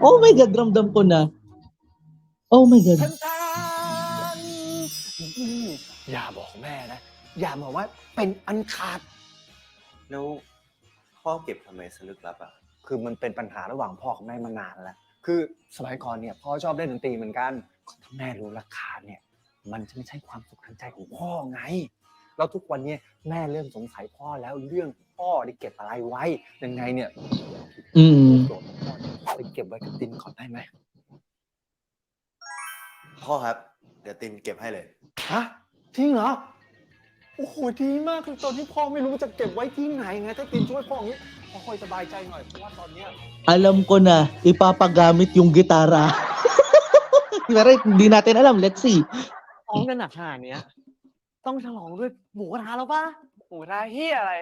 Oh my God, ramdam ko na. Oh my God. อย่าบอกแม่นะ อย่าบอกว่าเป็นอันขาด แล้วพ่อเก็บทำไมสลึกลับอะ คือมันเป็นปัญหาระหว่างพ่อกับแม่มานานแล้ว คือสมัยก่อนเนี่ยพ่อชอบเล่นดนตรีเหมือนกันถ้าแม่รู้ราคาเนี่ยมันจะไม่ใช่ความสุขทางใจของพ่อไง แล้วทุกวันนี้แม่เริ่มสงสัยพ่อแล้วเรื่องพ่อได้เก็บอะไรไว้ยังไงเนี่ย โดดพ่อไปเก็บไว้กับตินก่อนได้ไหม พ่อครับ เดี๋ยวตินเก็บให้เลย ฮะจริงเหรอ โอ้โหดีมากคือตอนที่พ่อไม่รู้จะเก็บไว้ที่ไหนไงถ้าตินช่วยพ่ออย่างนี้พ่อค่อยสบายใจหน่อยเพราะว่าตอนเนี้ย Alam ko na, ipapagamit yung gitara. Pero hindi natin alam. Let's see. ท้องกันหนักขนาดเนี้ยต้องฉลองด้วยหมูกระทะแล้วป่ะ หมูทาเฮียอะไร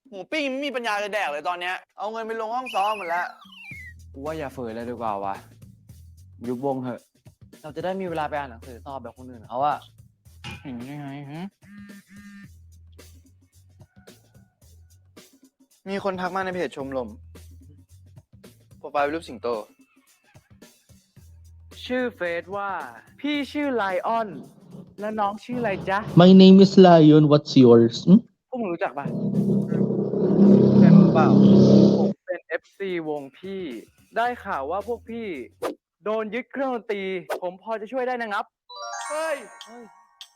หมูปิ้งไม่มีปัญญาจะแดกเลยตอนเนี้ย เอาเงินไปลงห้องซ้อมหมดแล้ว กูว่าอย่าฝืนเลยดีกว่าวะยุบวงเถอะ เราจะได้มีเวลาไปอ่านหนังสือสอบแบบคนอื่นเขาอะเห็นยังไงฮะ มีคนทักมาในเพจชมรมโปรไฟล์เป็นรูปสิงโต ชื่อเฟซว่า พี่ชื่อไลออน แล้วน้องชื่ออะไรจ๊ะ My name is Lion. What's yours? พวกมึงรู้จักปะเป็นเปล่า ผมเป็น FC วงพี่ ได้ข่าวว่าพวกพี่ โดนยึดเครื่องดนตรี ผมพอจะช่วยได้นะครับ เฮ้ย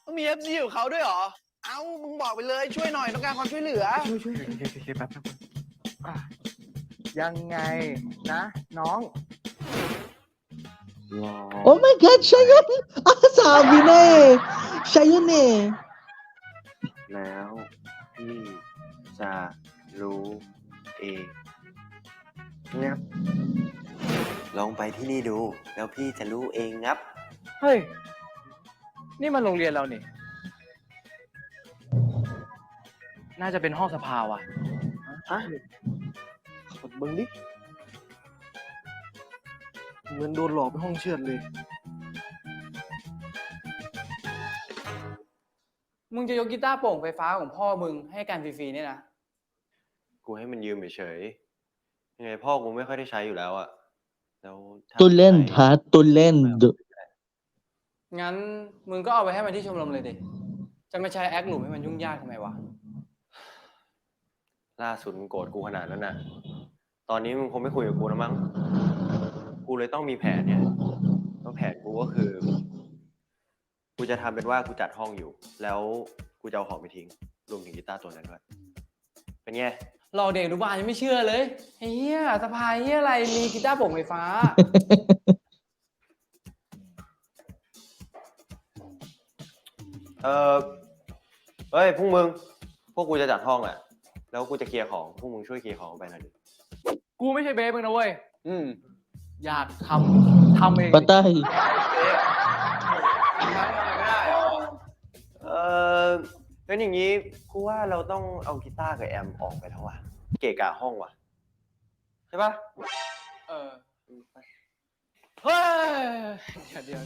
ต้องมี FC ของเขาด้วยเหรอ เอ้า มึงบอกไปเลยช่วยหน่อยต้องการความช่วยเหลือ ช่วยแป๊บยังไงนะน้อง Oh my God, siya yun! Sabi na eh! Siya yun eh! แล้วพี่จะรู้เองงับลองไปที่นี่ดู แล้วพี่จะรู้เองงับ เฮ้ย นี่มันโรงเรียนเรานี่ น่าจะเป็นห้องสภาว่ะ ฮะกดมึงดิเหมือนโดนหลอกไปห้องเชือดเลย มึงจะยกกีตาร์โปร่งไฟฟ้าของพ่อมึงให้การฟรีๆเนี่ยนะ กูให้มันยืมเฉยๆยังไงพ่อกูไม่ค่อยได้ใช้อยู่แล้วอะแล้วถ้า To lend, ha? To lend. งั้นมึงก็เอาไปให้มันที่ชมรมเลยดิ จะไม่ใช้แอคหลุมให้มันยุ่งยากทำไมวะ ล่าสุดมึงโกรธกูขนาดนั้นน่ะ ตอนนี้มึงคงไม่คุยกับกูแล้วมั้ง กูเลยต้องมีแผนเนี่ยแล้วแผนกูก็คือ กูจะทำเป็นว่ากูจัดห้องอยู่ แล้วกูจะเอาของไปทิ้ง รวมถึงกีตาร์ตัวนั้นด้วย เป็นไง หลอกเด็กอนุบาลยังไม่เชื่อเลยไอ้เหี้ยสภาเหี้ยอะไร มีกีตาร์โปร่งไฟฟ้า เฮ้ยพวกมึง พวกกูจะจัดห้องแหละ แล้วกูจะเคลียร์ของ พวกมึงช่วยเคลียร์ของไปหน่อยดิ กู กูไม่ใช่เบสมึงนะเว้ย อยากทำเอง Patay. งั้นอย่างนี้กูว่าเราต้องเอากีตาร์กับแอมออกไปแล้วว่ะ เกะกะห้องว่ะ ใช่ปะ เฮ้ยเดี๋ยว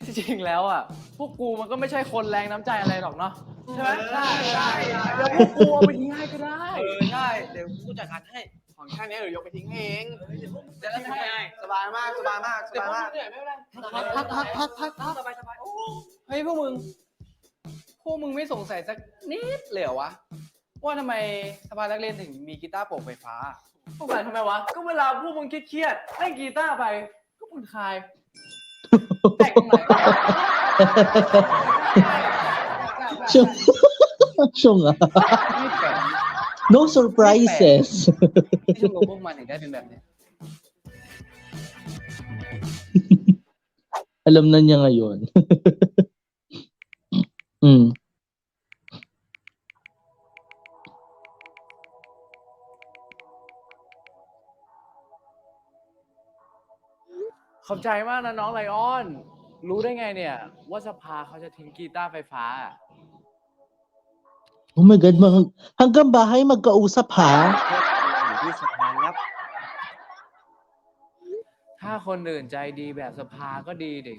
ที่จริงแล้วอ่ะ พวกกูมันก็ไม่ใช่คนแรงน้ำใจอะไรหรอกเนาะใช่ไหมใช่เดี๋ยวพวกกูเอาไปทิ้งให้ก็ได้ใช่เดี๋ยวกูจัดการให้ของแค่นี้เดี๋ยวยกไปทิ้งให้เองเดี๋ยวทำไงสบายมากเดี๋ยวเหนื่อยไม่เป็นไรพักสบายเฮ้ยพวกมึงไม่สงสัยสักนิดเลยเหรอวะว่าทำไมสภานักเรียนถึงมีกีตาร์โปร่งไฟฟ้าสงสัยทำไมวะก็เวลาพวกมึงเครียดๆเล่นกีตาร์ไปก็ผ่อนคลายแตกตรงไหน Syong ah. ไม่แปลก No surprises. ที่ชมรมพวกมันถึงได้เป็นแบบนี้ Alam na niya ngayon. ขอบใจมากนะน้องไลออน รู้ได้ไงเนี่ย ว่าสภาเขาจะทิ้งกีตาร์ไฟฟ้า Oh my God, hanggang bahay magkausap ha? อยู่ที่สภางับ ถ้าคนอื่นใจดีแบบสภาก็ดีดิ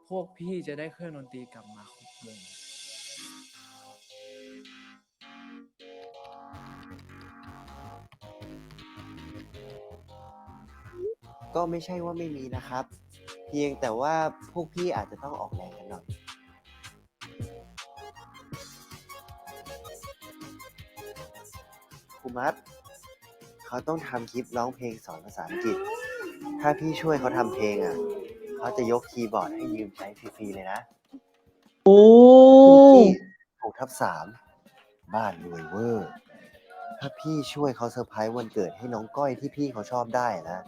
พวกพี่จะได้เครื่องดนตรีกลับมาครบวง ก็ไม่ใช่ว่าไม่มีนะครับ เพียงแต่ว่าพวกพี่อาจจะต้องออกแรงกันหน่อยครูมัดเขาต้องทำคลิปร้องเพลงสอนภาษาอังกฤษ ถ้าพี่ช่วยเขาทำเพลงอ่ะ เขาจะยกคีย์บอร์ดให้ยืมใช้ฟรีๆเลยนะ Oh! 6/3 บ้านรวยเวอร์ ถ้าพี่ช่วยเขาเซอร์ไพรส์วันเกิดให้น้องก้อยที่พี่เขาชอบได้นะ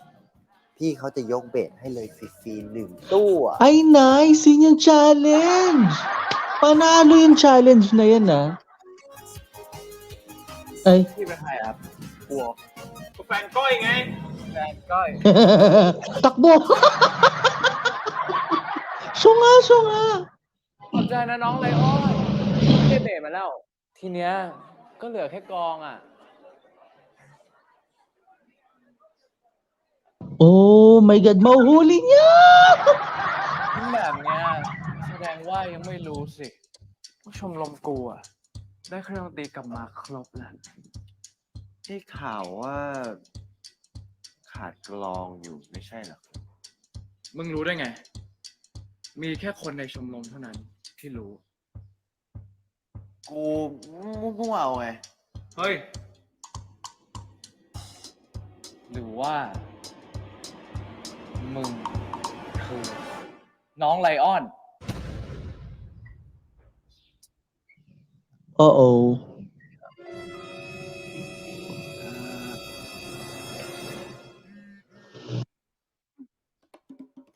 พี่เขาจะยกเบสให้เลยฟรีๆ1 ตู้อะ Ay, nice! Yun yung challenge! Panalo yung challenge na yan, ah. Ay. พี่เป็นใครครับกลัว แฟนก้อยไง แฟนก้อย Takbo! Sunga! ขอบใจนะน้องไลออนไม่ได้เบสมาแล้ว ทีเนี้ยก็เหลือแค่กลองอ่ะ Oh my God, mahuhuli niya! แบบเนี้ยแสดงว่ายังไม่รู้สิว่าชมรมกูอ่ะ ได้เครื่องดนตรีกลับมาครบแล้ว ได้ข่าวว่าขาดกลองอยู่ไม่ใช่เหรอ มึงรู้ได้ไง มีแค่คนในชมรมเท่านั้นที่รู้ กูมั่วเอาไง เฮ้ย หรือว่า มึงคือน้องไลออน Uh-oh.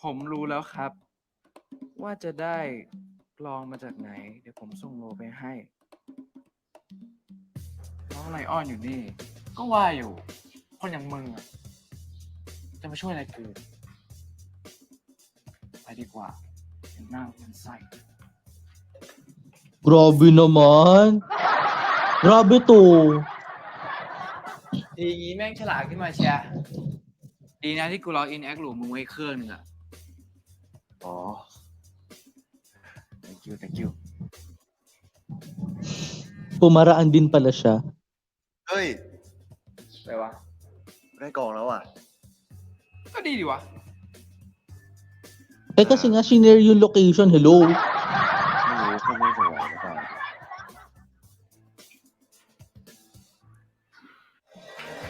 ผมรู้แล้วครับ ว่าจะได้กลองมาจากไหน เดี๋ยวผมส่งโลไปให้ น้องไลออนอยู่นี่ ก็ว่าอยู่ คนอย่างมึงอ่ะ จะมาช่วยอะไรกู ไปดีกว่าเห็นหน้ามันไส้ Grabe naman. Grabe to. ทีนี้แม่งฉลาดขึ้นมาเชียร์ดีนะที่กูล็อกอินแอคหลูมึงไว้เครื่องนึงอ่ะ อ๋อ thank you Pumaraan din pala siya. เฮ้ย อะไรวะ ได้กลองแล้วอ่ะ ก็ดีดีวะ Eh kasi nga, shinare yung location. Hello? ไม่รู้เขาไม่จะไหวหรือเปล่า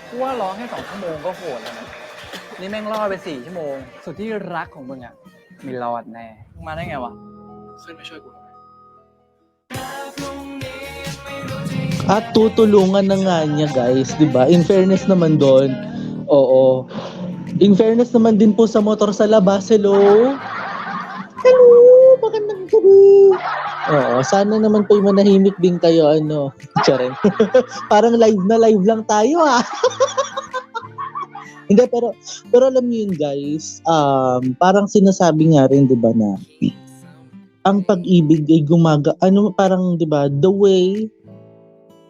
กูว่าร้องแค่2 ชั่วโมงก็โหดแล้วนะ นี่แม่งรอดไป4 ชั่วโมง สุดที่รักของมึงอ่ะ มีรอดแน่มึงมาได้ไงวะ ขึ้นมาช่วยกูหน่อย At tutulungan na nga niya, guys, 'di ba? In fairness naman doon. Oo. In fairness naman din po sa motor sa labas. Hello? Hello! Magandang gabi! Oo, sana naman po manahimik din kayo, ano. Charing. Parang live na live lang tayo, ah. Hindi, pero alam niyo yun guys, parang sinasabi nga rin 'di ba na ang pag-ibig ay parang 'di ba, the way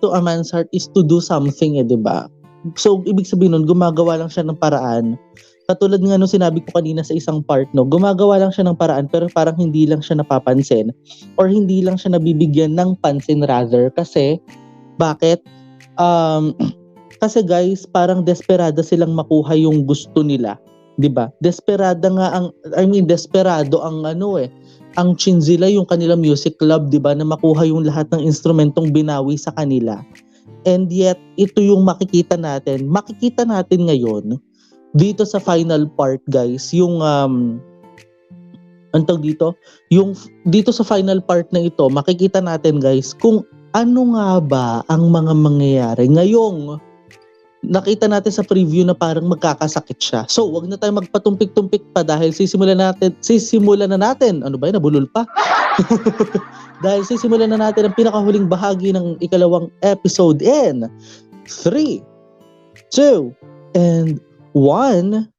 to a man's heart is to do something 'di ba? So ibig sabihin nun gumagawa lang siya ng paraan. Katulad nga nung sinabi ko kanina sa isang part, no, gumagawa lang siya ng paraan pero parang hindi lang siya napapansin or hindi lang siya nabibigyan ng pansin rather kasi bakit? Kasi guys, parang desperado silang makuha yung gusto nila, 'di ba? Desperado ang ang Chinzilla, yung kanilang music club, 'di ba, na makuha yung lahat ng instrumentong binawi sa kanila. And yet, ito yung makikita natin ngayon dito sa final part, guys, yung yung dito sa final part na ito, makikita natin guys kung ano nga ba ang mga mangyayari ngayong nakita natin sa preview na parang magkakasakit siya. So, wag na tayo magpatumpik-tumpik pa dahil sisimulan na natin. Ano ba yun? Nabulol pa. Dahil sisimulan na natin ang pinakahuling bahagi ng ikalawang episode in 3, 2, and 1.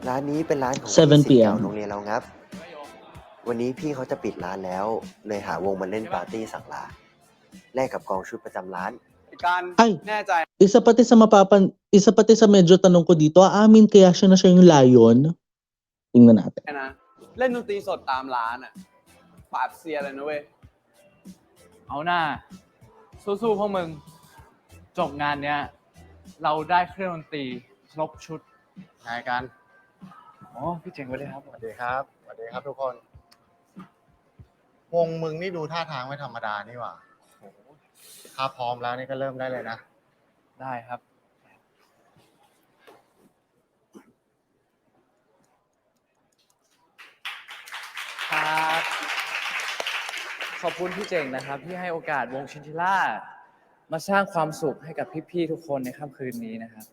ร้านนี้เป็นร้านของ 7 พี่ศิษย์เก่า p.m. โรงเรียนเราครับ วันนี้พี่เขาจะปิดร้านแล้วเลยหาวงมาเล่นปาร์ตี้สักลาแลกกับกองชุดประจำร้าน การ Ay, แน่ใจ isa pati sa medyo tanong ko dito, aamin kaya siya na siya yung lion? Tingnan natin. นะ เล่นดนตรีสดตามร้านอ่ะปราบเซียเลยนะเว้ย เอาหน้า สู้ๆพวกมึง จบงานเนี้ย เราได้เครื่องดนตรีครบชุด ไงกัน อ๋อ พี่เจ๋งสวัสดีครับ สวัสดีครับสวัสดีครับทุกคน วงมึงนี่ดูท่าทางไม่ธรรมดานี่หว่าโอ้โหถ้าพร้อมแล้วนี่ก็เริ่มได้เลยนะ ได้ครับ ครับ ขอบคุณพี่เจ๋งนะครับ ที่ให้โอกาสวงชินชิล่า มาสร้างความสุขให้กับพี่ๆทุกคนในค่ำคืนนี้นะครับ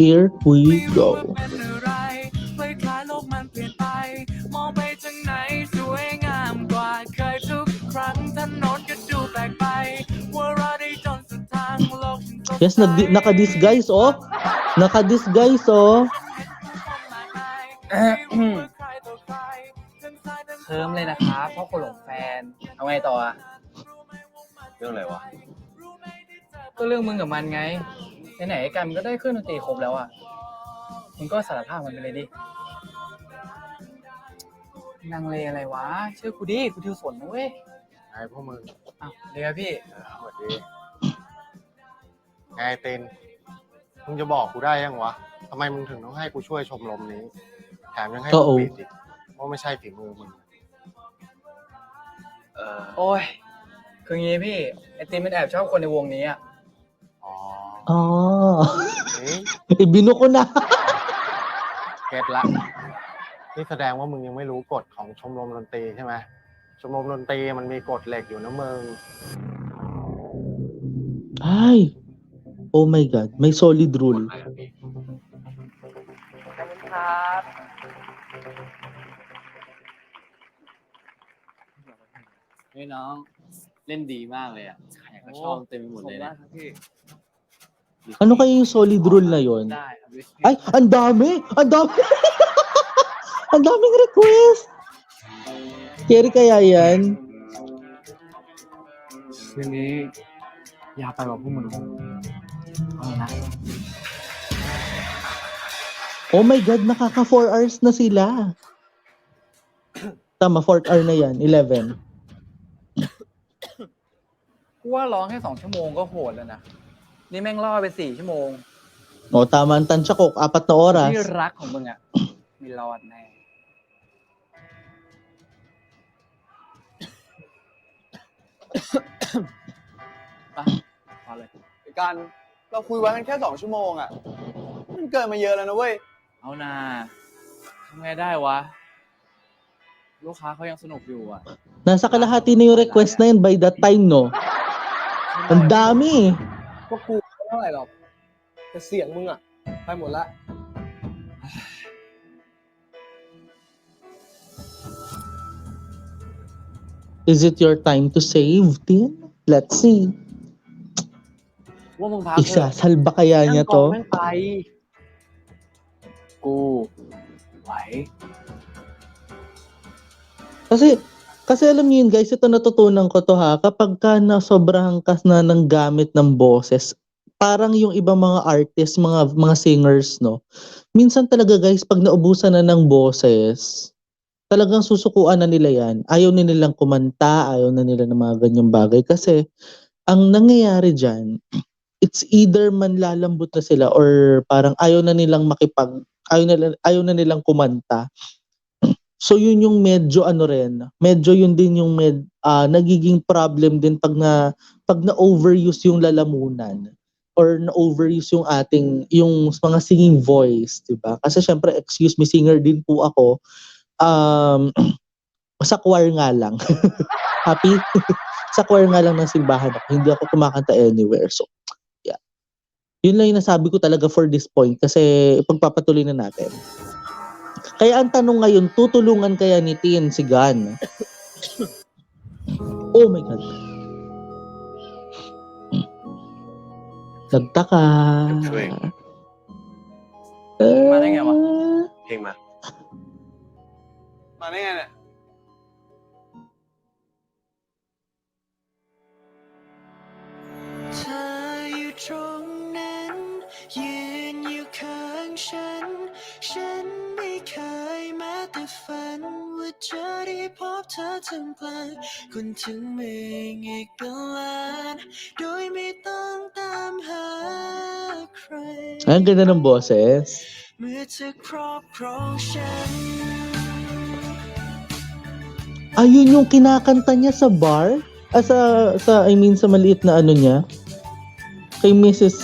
Here we go. เป็นอะไรคล้ายๆโลกมันเปลี่ยนไป มองไปทางไหนสวยงามกว่าเคยทุกครั้งถนนก็ดูแปลกไปว่าเราได้จนสุดทางโลกฉันสด Yes, naka-disguise oh. Naka-disguise oh. เคิร์มเลยนะครับเพราะคนหลงแฟน เอาไงต่ออะ เรื่องอะไรวะ ก็เรื่องมึงกับมันไง ไหนๆไอ้กันมันก็ได้เครื่องดนตรีครบแล้วอ่ะ มึงก็สารภาพมันไปเลยดิลังเลอะไรวะ เชื่อกูดิ กูทิวสนนะเว้ย ไงพวกมึง อ้าวเดี๋ยวพี่ สวัสดีไงเต็นมึงจะบอกกูได้ยังวะทำไมมึงถึงต้องให้กูช่วยชมรมนี้ แถมยังให้กูปิดอีกว่าไม่ใช่ฝีมือมึง โอ้ย คืองี้พี่ ไอติมมันแอบชอบคนในวงนี้อ่ะ อ๋อ Ibino ko na. เก็ตละนี่แสดงว่ามึงยังไม่รู้กฎของชมรมดนตรีใช่ไหมชมรมดนตรีมันมีกฎเหล็กอยู่นะมึง Ay. Oh my God, may solid rule. ขอบคุณครับ เฮ้ยน้อง เล่นดีมากเลยอ่ะใครก็ชอบเต็มไปหมดเลยนะ Ano kaya yung solid rule na yon? ได้ครับพี่ Ay, ang dami! Ang dami! Ang daming request! Kerry kaya yan? คืนนี้อยากไปกับพวกมึงเอานะ Oh my God, nakaka 4 hours na sila. Tama, 4th hour na yan, 11. กูว่าร้องแค่2 ชั่วโมงก็โหดแล้วนะ นี่แม่งล่อไป4 ชั่วโมง O, tama ang tansya ko, 4 na oras. ที่รักของมึงอ่ะไม่รอดแน่ ไปพอเลย การเราคุยไว้กันแค่2 ชั่วโมงอ่ะ มันเกินมาเยอะแล้วนะเว้ย เอานาทำไงได้วะ ลูกค้าเขายังสนุกอยู่อ่ะ Nasa kalahati na yung request na yun by that time, no? Ang dami eh. พวกกูไม่เท่าไหร่หรอกแต่เสียงมึงอะไปหมดละ Is it your time to save, Tin? Let's see. ว่ามึงพักเถอะ Isasalba kaya นั่ niya งกอง to? แม่งไป กูไหว Kasi alam niyo yun guys, ito natutunan ko to ha, kapag ka nasobrahan ka na ng gamit ng boses, parang yung ibang mga artists, mga singers, no, minsan talaga guys, pag naubusan na ng boses, talagang susukuan na nila yan. Ayaw na nilang kumanta, ayaw na nila ng mga ganyang bagay. Kasi, ang nangyayari dyan, it's either manlalambot na sila or parang ayaw na nilang ayaw na nilang kumanta. So yun yung medyo medyo yun din yung nagiging problem din pag na-overuse yung lalamunan or na-overuse yung mga singing voice, 'di ba? Kasi syempre, excuse me, singer din po ako. Sa choir nga lang. Happy? Sa choir nga lang ng simbahan ako. Hindi ako kumakanta anywhere. So, yeah. Yun lang yung nasabi ko talaga for this point kasi ipagpapatuloy na natin. Kaya ang tanong ngayon, tutulungan kaya ni Tin si Gan? Oh my God. Nagtaka. ช่วย มาได้ไงวะ เพลงมา มาได้ไงเนี่ย เธออยู่ตรงนั้นยืนอยู่ข้างฉัน ฉันไม่เคยแม้แต่ฝันว่าจะได้พบเธอท่ามกลางคนถึงมืออีกเป็นล้านโดยไม่ต้องตามหาใคร Ang ganda ng boses. เมื่อเธอครอบครองฉัน Ayun yung kinakanta niya sa bar? I mean sa maliit na ano niya? Kay Mrs.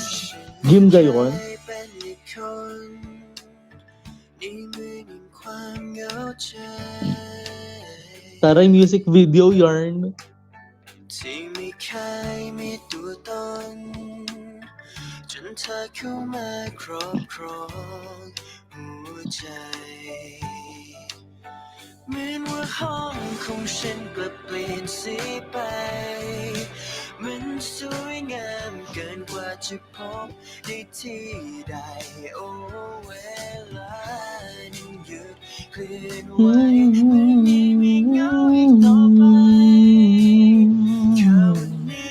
Jim Gayon? เป็นอีกคนในมือแห่งความเหงาใจ Taray music video yarn. ที่ไม่เคยมีตัวตนจนเธอเข้ามาครอบครองหัวใจ เหมือนว่าห้องของฉันกลับเปลี่ยนสีไป มันสวยงามเกินกว่าจะพบได้ที่ใดโอ้เวลานั้นหยุดเคลื่อนไหวไม่มีเงาอีกต่อไปแค่วันนี้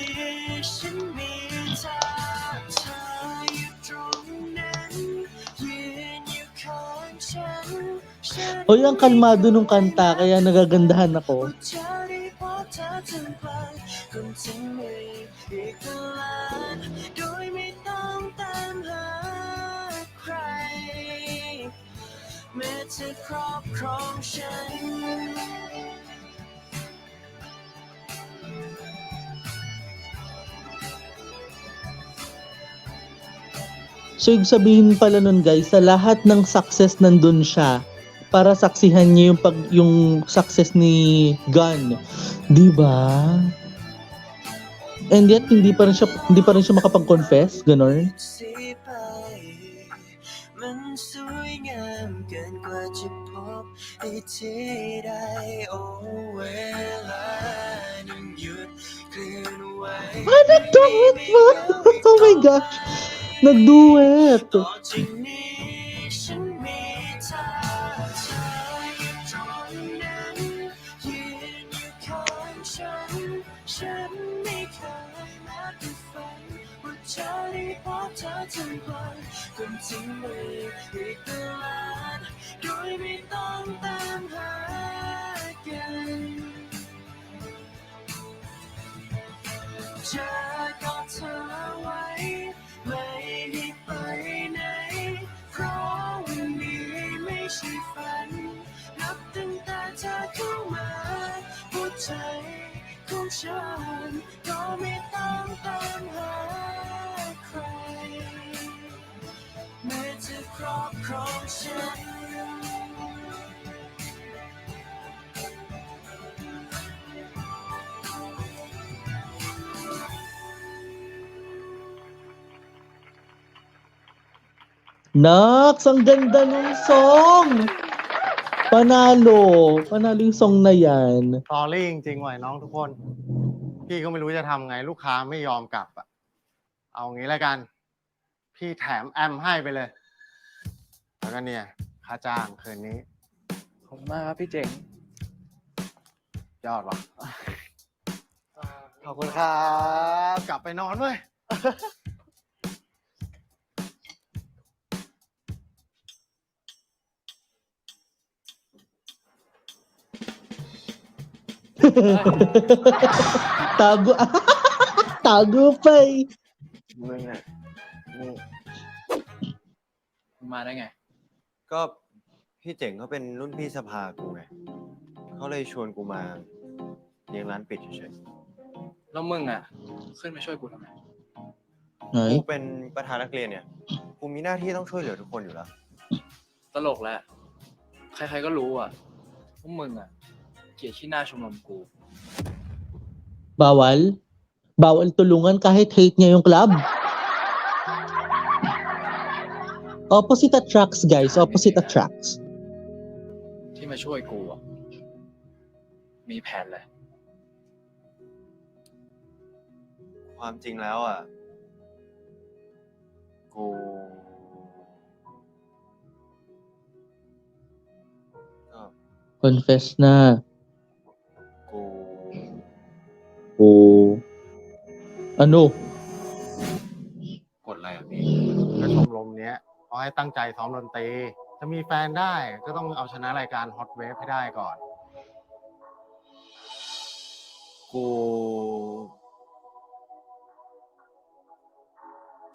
ฉันมีเธออยู่ตรงนั้นยืนอยู่ข้างฉัน Oy, ang kalmado nung kanta, kaya nagagandahan ako. จะได้พบเธอท่ามกลางคนที่มีอีกล้านโดยไม่ต้องตามหาใครแม้จะครอบครองฉัน So, ibig sabihin pala nun guys, sa lahat ng success nandun siya para saksihan niya yung success ni Gun. Di ba? And yet, hindi pa rin siya makapag-confess, ganon. มันสวยงามเกินกว่าจะพบได้ที่ใดโอ้เวลานั้นหยุดเคลื่อนไหว Nag-duet ba? Oh my gosh! Nag-duet! ต่อจากนี้ฉันมีเธออยู่ตรงนั้นยืนอยู่ข้างฉัน ฉันไม่เคยแม้แต่ฝันว่าจะได้พบเธอท่ามกลางคนที่มีอีกล้านโดยไม่ต้องตามหากัน จะกอดเธอไว้ไม่ให้ไปไหนเพราะวันนี้ไม่ใช่ฝันนับตั้งแต่เธอเข้ามาหัวใจของฉันก็ไม่ต้องตามหาใครแม้จะครอบครองฉัน Ang Naks, ang ganda ng song! Panalo yung song na yan.ตอรี่จริงๆว่ะน้องทุกคน พี่ก็ไม่รู้จะทำไงลูกค้าไม่ยอมกลับอ่ะ เอางี้แล้วกัน พี่แถมแอมให้ไปเลย แล้วก็เนี่ยค่าจ้างคืนนี้ ขอบคุณมากครับพี่เจ๋ง ยอดว่ะ ขอบคุณครับ กลับไปนอนเว้ย Tago. Tago pa eh. มึงอ่ะนี่ มาได้ไง ก็พี่เจ๋งเขาเป็นรุ่นพี่สภากูไงเขาเลยชวนกูมาเลี้ยงร้านปิดเฉย แล้วมึงอ่ะ ขึ้นมาช่วยกูทำไม ๆกูเป็นประธานนักเรียนเนี่ยกูมีหน้าที่ต้องช่วยเหลือทุกคนอยู่แล้ว ตลกแหละ ใครๆก็รู้อ่ะพวกมึงอ่ะ เกลียดขี้หน้าชมรมกู Bawal? Bawal tulungan kahit hate niya yung club? Opposite attracts, guys. Opposite attracts. ที่มาช่วยกูอ่ะ มีแผนเลย ความจริงแล้วอ่ะกู Confess na. กู Ano? กดอะไรอ่ะพี่ ก็ชมรมเนี้ยเขาให้ตั้งใจซ้อมดนตรี จะมีแฟนได้ก็ต้องเอาชนะรายการ Hot Wave ให้ได้ก่อน กู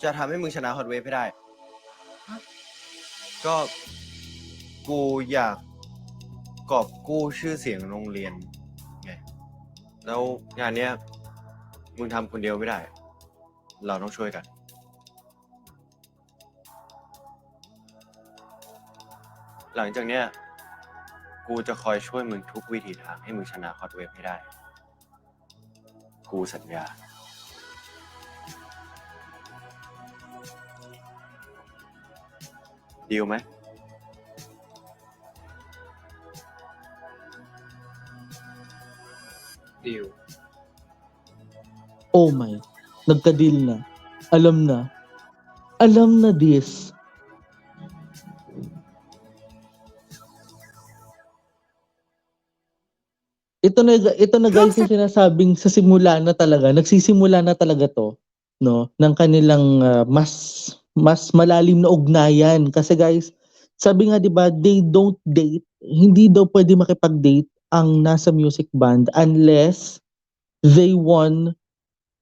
จะทำให้มึงชนะฮอตเวฟให้ได้ ก็กูอยากกอบกู้ชื่อเสียงโรงเรียนไง แล้วงานเนี้ยมึงทำคนเดียวไม่ได้ เราต้องช่วยกัน หลังจากเนี้ยกูจะคอยช่วยมึงทุกวิถีทางให้มึงชนะฮอตเวฟให้ได้ กูสัญญา ดีลไหม ดีล Oh my. Nagka-deal na. Alam na. Alam na this. Ito na guys yung sinasabing sa simula na talaga, nagsisimula na talaga to, no, ng kanilang mas malalim na ugnayan kasi guys, sabi nga 'di ba, they don't date, hindi daw pwede makipag-date ang nasa music band unless they won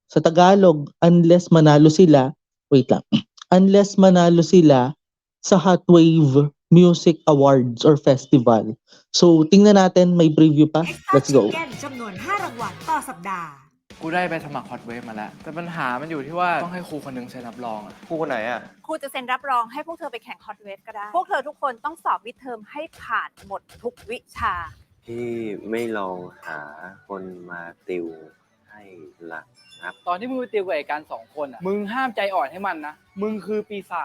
sa Tagalog, unless manalo sila, wait lang, unless manalo sila sa Hot Wave Music Awards or Festival. So, tingnan natin, may preview pa. Let's go. จำนวน 5 รางวัลต่อสัปดาห์ กูได้ไปสมัครฮอตเวฟมาแล้ว แต่ปัญหามันอยู่ที่ว่าต้องให้ครูคนหนึงเซ็นรับรองอ่ะ ครูคนไหนอ่ะ ครูจะเซ็นรับรองให้พวกเธอไปแข่งฮอตเวฟก็ได้ พวกเธอทุกคนต้องสอบมิดเทอมให้ผ่านหมดทุกวิชา ที่ไม่ลองหาคนมาติวให้ล่ะครับ ตอนที่มึงไปติวกับไอ้การ2 คนอ่ะ มึงห้ามใจอ่อนให้มันนะ มึงคือปีศา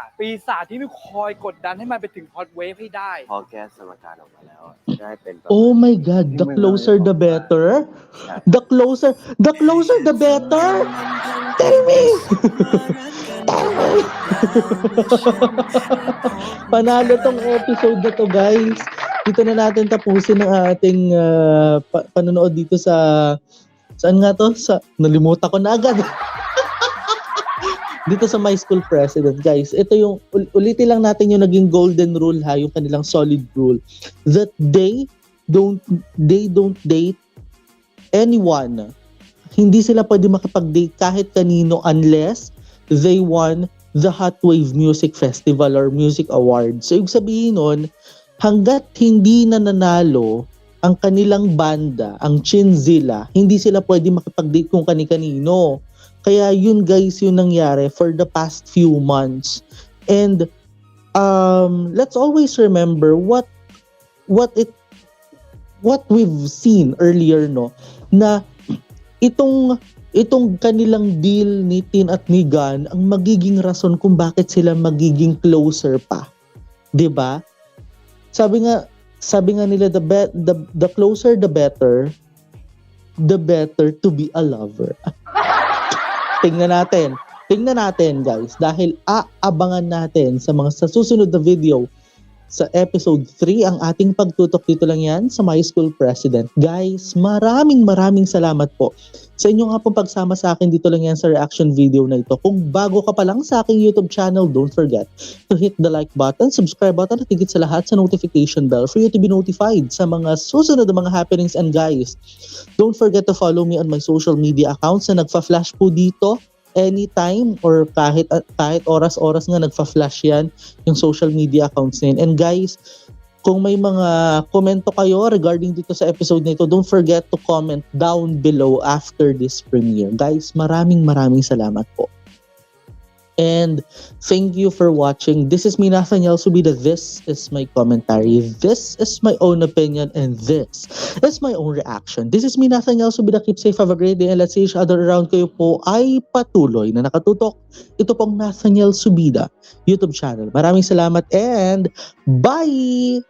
จที่มึงคอยกดดันให้มันไปถึงฮอตเวฟให้ได้ พอแก้สมการออกมาแล้วจะได้เป็นประมาณ Oh my God, the closer the better. The closer the better. Tell me. Panalo tong episode na to, guys. Dito na natin tapusin ang ating panonood dito sa saan nga to? Nalimutan ko na agad. Dito sa My School President, guys. Ito yung ulitin lang natin yung naging golden rule ha, yung kanilang solid rule that they don't date anyone. Hindi sila pwede makipag-date kahit kanino unless they won the Hot Wave Music Festival or Music Awards. So, ibig sabihin nun, hanggat hindi na nanalo ang kanilang banda, ang Chinzilla, hindi sila pwede makipag-date kung kani-kanino. Kaya yun guys, yun nangyari for the past few months. And let's always remember what we've seen earlier, no, na itong itong kanilang deal ni Tin at ni Gun ang magiging rason kung bakit sila magiging closer pa. 'Di ba? Sabi nga nila the closer the better to be a lover. Tingnan natin guys, dahil aabangan natin sa susunod na video sa episode 3 ang ating pagtutok dito lang yan sa My School President. Guys, maraming salamat po sa inyo nga pong pagsama sa akin dito lang yan sa reaction video na ito. Kung bago ka pa lang sa aking YouTube channel, don't forget to hit the like button, subscribe button at higit sa lahat sa notification bell for you to be notified sa mga susunod na mga happenings. And guys, don't forget to follow me on my social media accounts na nagfa-flash po dito anytime or kahit oras-oras nga nagfa-flash yan yung social media accounts na yun. And guys, kung may mga komento kayo regarding dito sa episode na ito, don't forget to comment down below after this premiere. Guys, maraming salamat po. And thank you for watching. This is me, Nathaniel Subida. This is my commentary. This is my own opinion. And this is my own reaction. This is me, Nathaniel Subida. Keep safe. Have a great day. And let's see each other around. Kayo po ay patuloy na nakatutok. Ito pong Nathaniel Subida YouTube channel. Maraming salamat and bye!